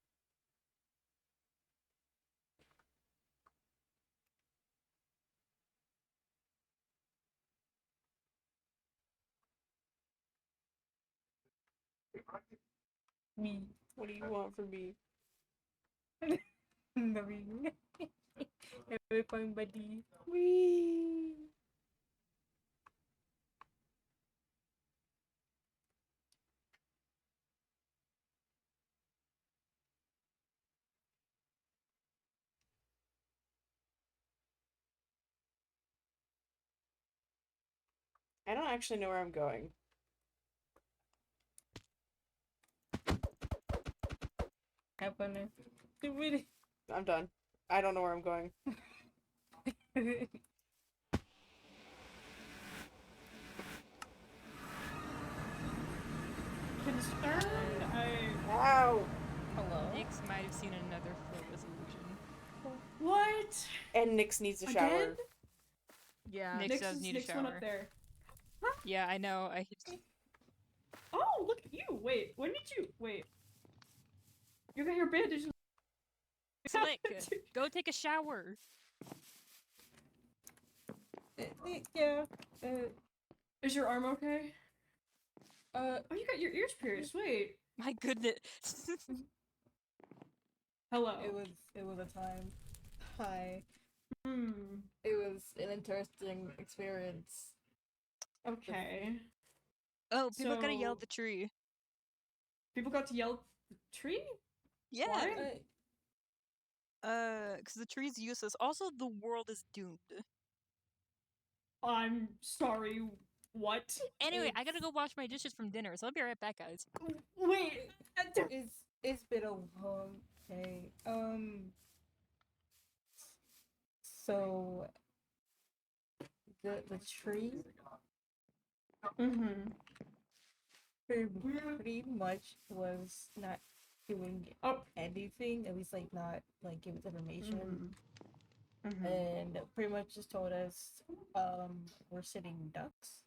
Me. What do you want from me? knowing. Every fun buddy. Wee. I don't actually know where I'm going. Have fun. Really. I'm done. I don't know where I'm going. Concerned? Ow! Hello. Nix might have seen another Phobos illusion. What? And Nyx needs a shower. Again? Yeah. Nyx does need a Nyx went shower. up there. Yeah, I know. Oh, look at you! Wait, when did you... Wait. You got your bandages... Slick, go take a shower. Yeah. Is your arm okay? Uh. Oh, you got your ears pierced. Wait. My goodness. Hello. It was a time. Hi. Hmm. It was an interesting experience. Okay. Oh, people gotta yell at So- the tree. People got to yell at the tree? Yeah. Why? Because the tree's useless. Also, the world is doomed. I'm sorry. What? Anyway, I gotta go wash my dishes from dinner, so I'll be right back, guys. Wait. It's been a long day. So the tree Mm-hmm. pretty much was not doing anything, at least like not like giving us information. Mm-hmm. And pretty much just told us we're sitting ducks.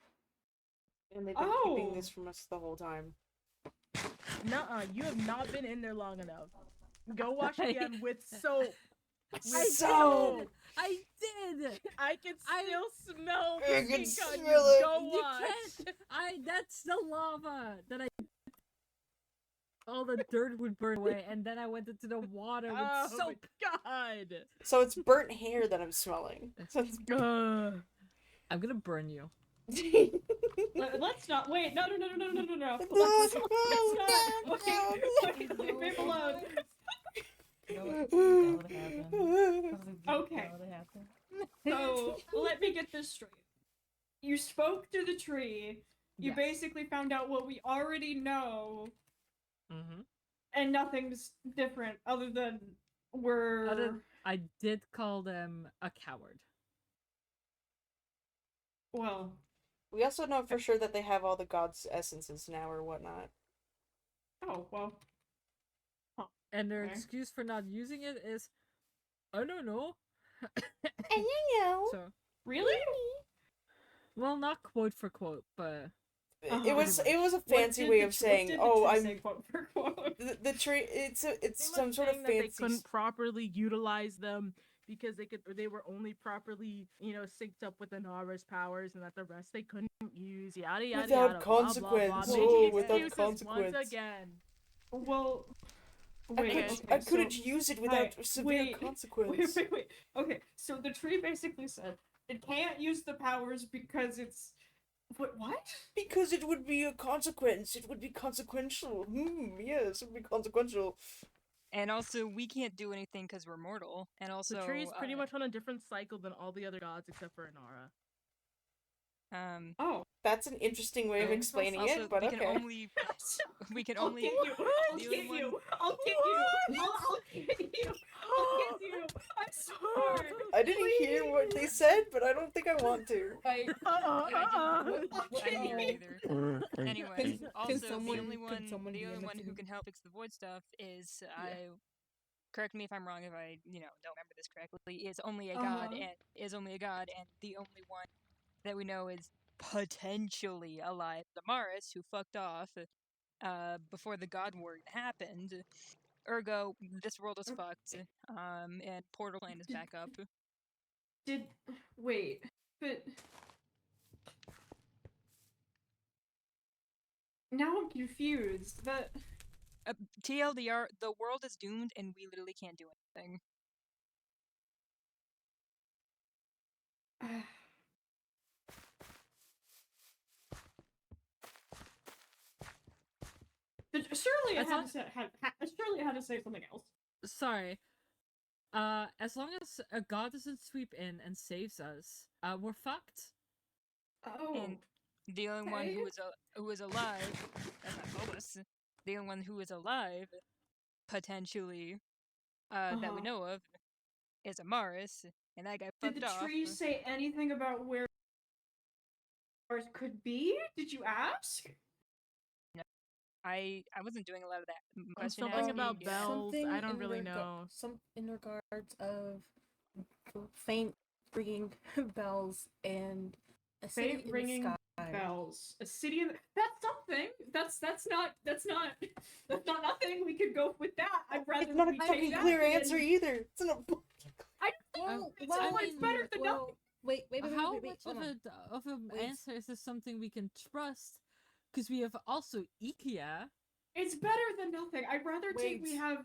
And they've been keeping Oh. this from us the whole time. Nuh-uh, you have not been in there long enough. Go wash again with soap. So I did. I can still smell I the can ink on smell you. it. Go You wash. can't. That's the lava that I. All the dirt would burn away, and then I went into the water with Oh soap. my god. So it's burnt hair that I'm smelling. So it's... I'm gonna burn you. Let's not. Wait. No. No, Let's no, not. no, Okay. Leave me alone. Okay. So let me get this straight. You spoke to the tree. You Yes. basically found out what we already know, Mm-hmm. and nothing's different other than we're I did call them a coward. well. We also know for sure that they have all the gods' essences now or whatnot. Oh well. And their Okay. excuse for not using it is, I don't know. And you know, So, Really? well, not quote for quote, but it was a fancy What way did of the saying, tree "Oh, I'm say, quote for quote? the tree." It's They some were sort of saying that fancy. they couldn't properly utilize them because they were only properly, synced up with the Nara's powers, and that the rest they couldn't use. Yada yada Without yada. Blah, blah, consequence. blah. Oh, Making without excuses consequence. once again. Well, I, wait. could, Okay, I couldn't so, use it without hi, severe wait, consequence. Wait. Okay, so the tree basically said it can't use the powers because it's what? Because it would be a consequence. It would be consequential. Yes, it would be consequential. And also, we can't do anything because we're mortal. And also, The tree is pretty much on a different cycle than all the other gods except for Inara. Oh, That's an interesting way of explaining also, it, but we okay. can only we can I'll only get you. I'll the get only one- you. I'll get you. I'll get you. I'll get you. I swear. I didn't hear what they said, but I don't think I want to. I didn't hear it either. Anyway, Can also someone- the only can one someone the DM only it one to who me? can help fix the void stuff is correct me if I'm wrong if I don't remember this correctly, is only a god and the only one that we know is potentially alive Damaris, who fucked off before the God War happened. Ergo, this world is fucked. And Portal Land is back up. Wait, but now I'm confused. That TLDR, the world is doomed and we literally can't do anything. surely As it long- surely it had to say something else. Sorry. As long as a god doesn't sweep in and saves us, we're fucked. Oh, And the only one okay. who is alive, that's not Phobos. The only one who is alive, potentially, that we Uh-huh. know of, is Amaris, and that guy Did fucked the off. trees say anything about where ours could be? Did you ask? I wasn't doing a lot of that question Something asking. about bells. Something I don't in really know. Some in regards of faint ringing bells and a city Faint in ringing the sky. bells. A city in that's something. That's not nothing. We could go with that. I'd rather It's not a we fucking take that clear than- answer either. It's not a I Well, it's, well, it's better than nothing. wait, How wait, much hold on. of an Wait. answer is this something we can trust? Because we have also IKEA. It's better than nothing. I'd rather take we Wait. have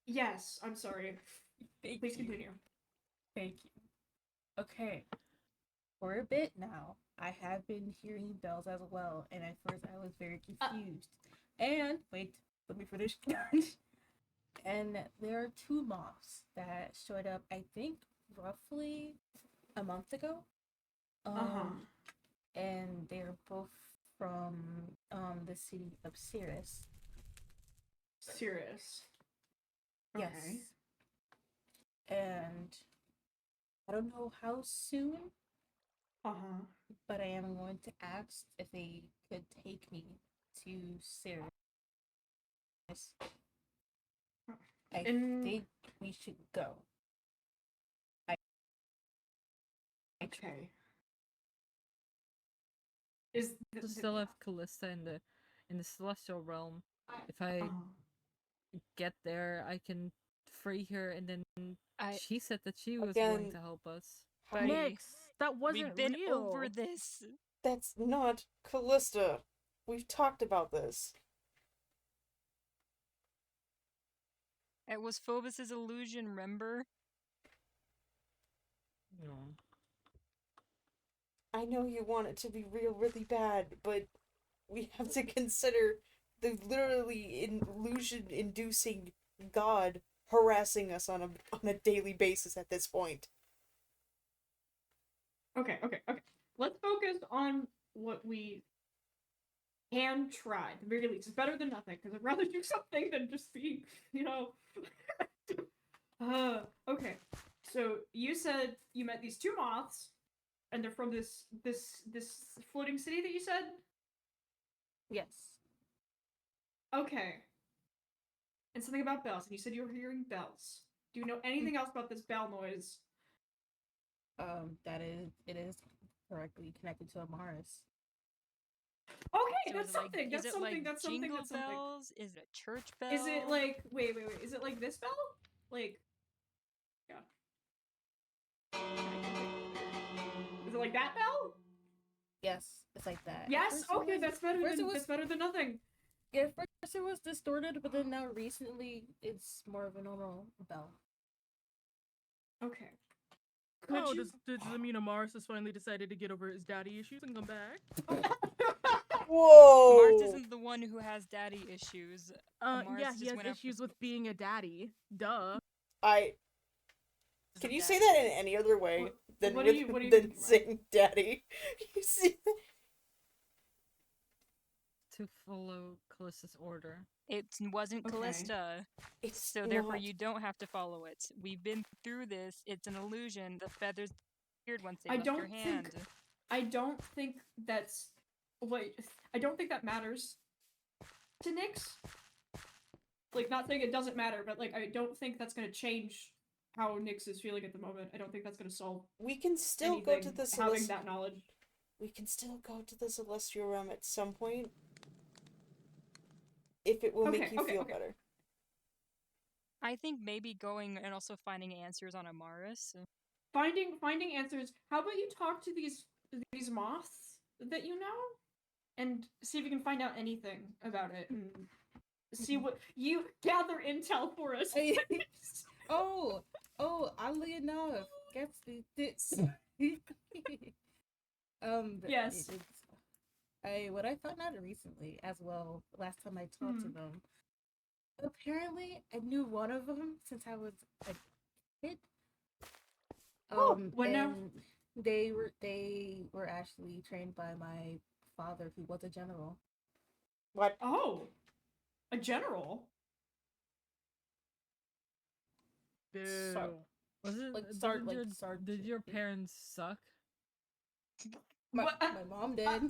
Yes, I'm sorry. Thank Please you. continue. Thank you. Okay. For a bit now, I have been hearing bells as well, and at first I was very confused. And wait, let me finish. And there are two moths that showed up, I think, roughly a month ago. And they're both from the city of Cirrus. Serious. Yes. Okay. And I don't know how soon, but I am going to ask if they could take me to Cirrus. I And- think we should go. Okay. Is To still have Callista in the celestial realm. If I get there, I can free her, and then she said that she was willing Again, to help us. Buddy, Nix, that wasn't we've been real. over this. That's not Callista. We've talked about this. It was Phobos's illusion, remember? No. I know you want it to be real really bad, but we have to consider the literally illusion-inducing god harassing us on a daily basis at this point. Okay. Let's focus on what we can try. At the very least, it's better than nothing. Because I'd rather do something than just be, Okay. So you said you met these two moths, and they're from this floating city that you said. Yes. Okay. And something about bells, and you said you were hearing bells. Do you know anything else about this bell noise? It is correctly connected to Amaris. Okay, So that's is it like, something. is That's it something. like That's something. jingle That's something. bells? Is it a church bell? Is it like wait? Is it like this bell? Like, yeah. Is it like that bell? Yes, it's like that. Yes. At first it Okay, was- that's better first than it was- that's better than nothing. Yeah, at first it was distorted, but then now recently it's more of a normal bell. Okay. Could Oh, you? does the mean Amaris has finally decided to get over his daddy issues and come back? Whoa! Mars isn't the one who has daddy issues. Yeah, Amaris he just has went after issues with being a daddy. Duh. Can you say that in any other way than what are you than thinking, saying daddy? You see that? To follow Callista's order. It wasn't Okay. Callista, It's so therefore not. you don't have to follow it. We've been through this. It's an illusion. The feathers appeared once they I left your don't hand. I don't think that's. Wait, I don't think that matters to Nyx. Like, not saying it doesn't matter, but like, I don't think that's gonna change how Nyx is feeling at the moment. I don't think that's gonna solve We can still go anything. to the Having celestial. that knowledge. We can still go to the celestial realm at some point, if it will make you feel better. I think maybe going and also finding answers on Amaris. Finding answers. How about you talk to these moths that you know, and see if you can find out anything about it, and see what you gather intel for us. Oh, oddly enough, gets this. Yes. What I found out recently as well. Last time I talked to them, apparently I knew one of them since I was a kid. What now? They were actually trained by my father, who was a general. What? Oh, a general. Boo. So, Was it? like, Did your parents suck? my What? mom did.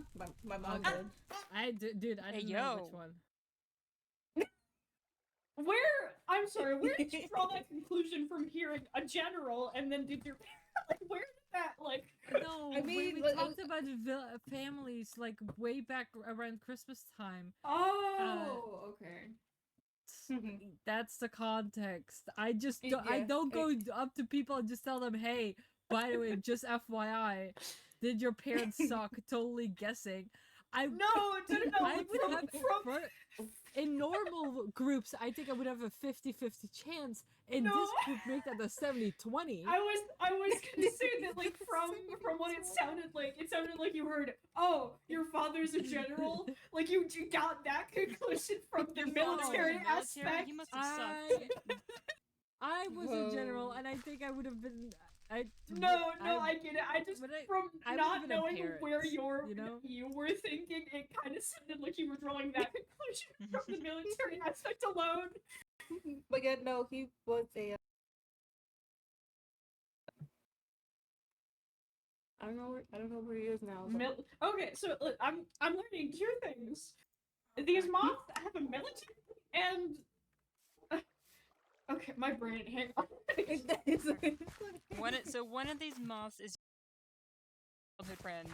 My mom did. Dude, I Hey, didn't know yo. which one. I'm sorry, where did you draw that conclusion from hearing a general and then did your like where did that like No, I mean, we like, talked about families like way back around Christmas time. Oh, okay. That's the context. I Yeah, don't go up to people and just tell them, "Hey, by the way, just FYI, did your parents suck?" Totally guessing. No, I would have in normal groups, I think I would have a 50-50 chance. In No. this group, make that a 70-20. I was gonna say that like from what it sounded like you heard, oh, your father's a general. Like you got that conclusion from the Your father was military in the military? aspect. He must have sucked. I was a general, and I think I would have been. No, I get it. I just but from I would've not been a knowing where parent, you know? you were thinking, it kind of sounded like you were drawing that conclusion from the military aspect alone. but yeah, no, he was a. I don't know where he is now. But... Okay, so look, I'm learning two things. These moths have a military and. Okay, my brain. Hang on. One of these moths is your childhood friend.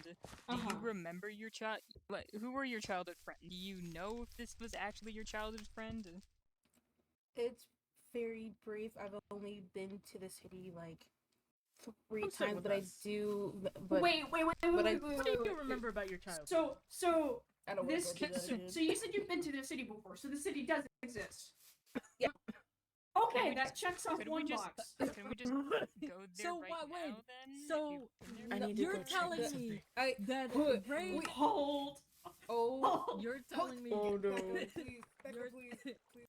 Do you remember your child? Like, who were your childhood friends? Do you know if this was actually your childhood friend? It's very brief. I've only been to the city like 3 Come sit times, with but I us. do. Wait, But I- What do you remember about your childhood? So I don't wanna this go do that again. so you said you've been to the city before, so the city does exist. Yeah. Okay, we that checks off Could we one just box. can we just go there So right what? Wait. now then? So I need to you're go check telling this. me I that Wait, Ray? Hold. Oh, You're telling me? Oh no. please, Becca, You're- please.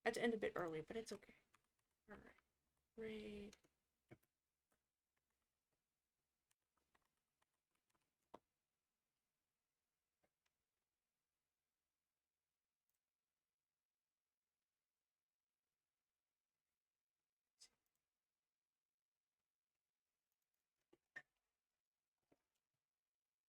I had to end a bit early, but it's okay. Alright. Raid.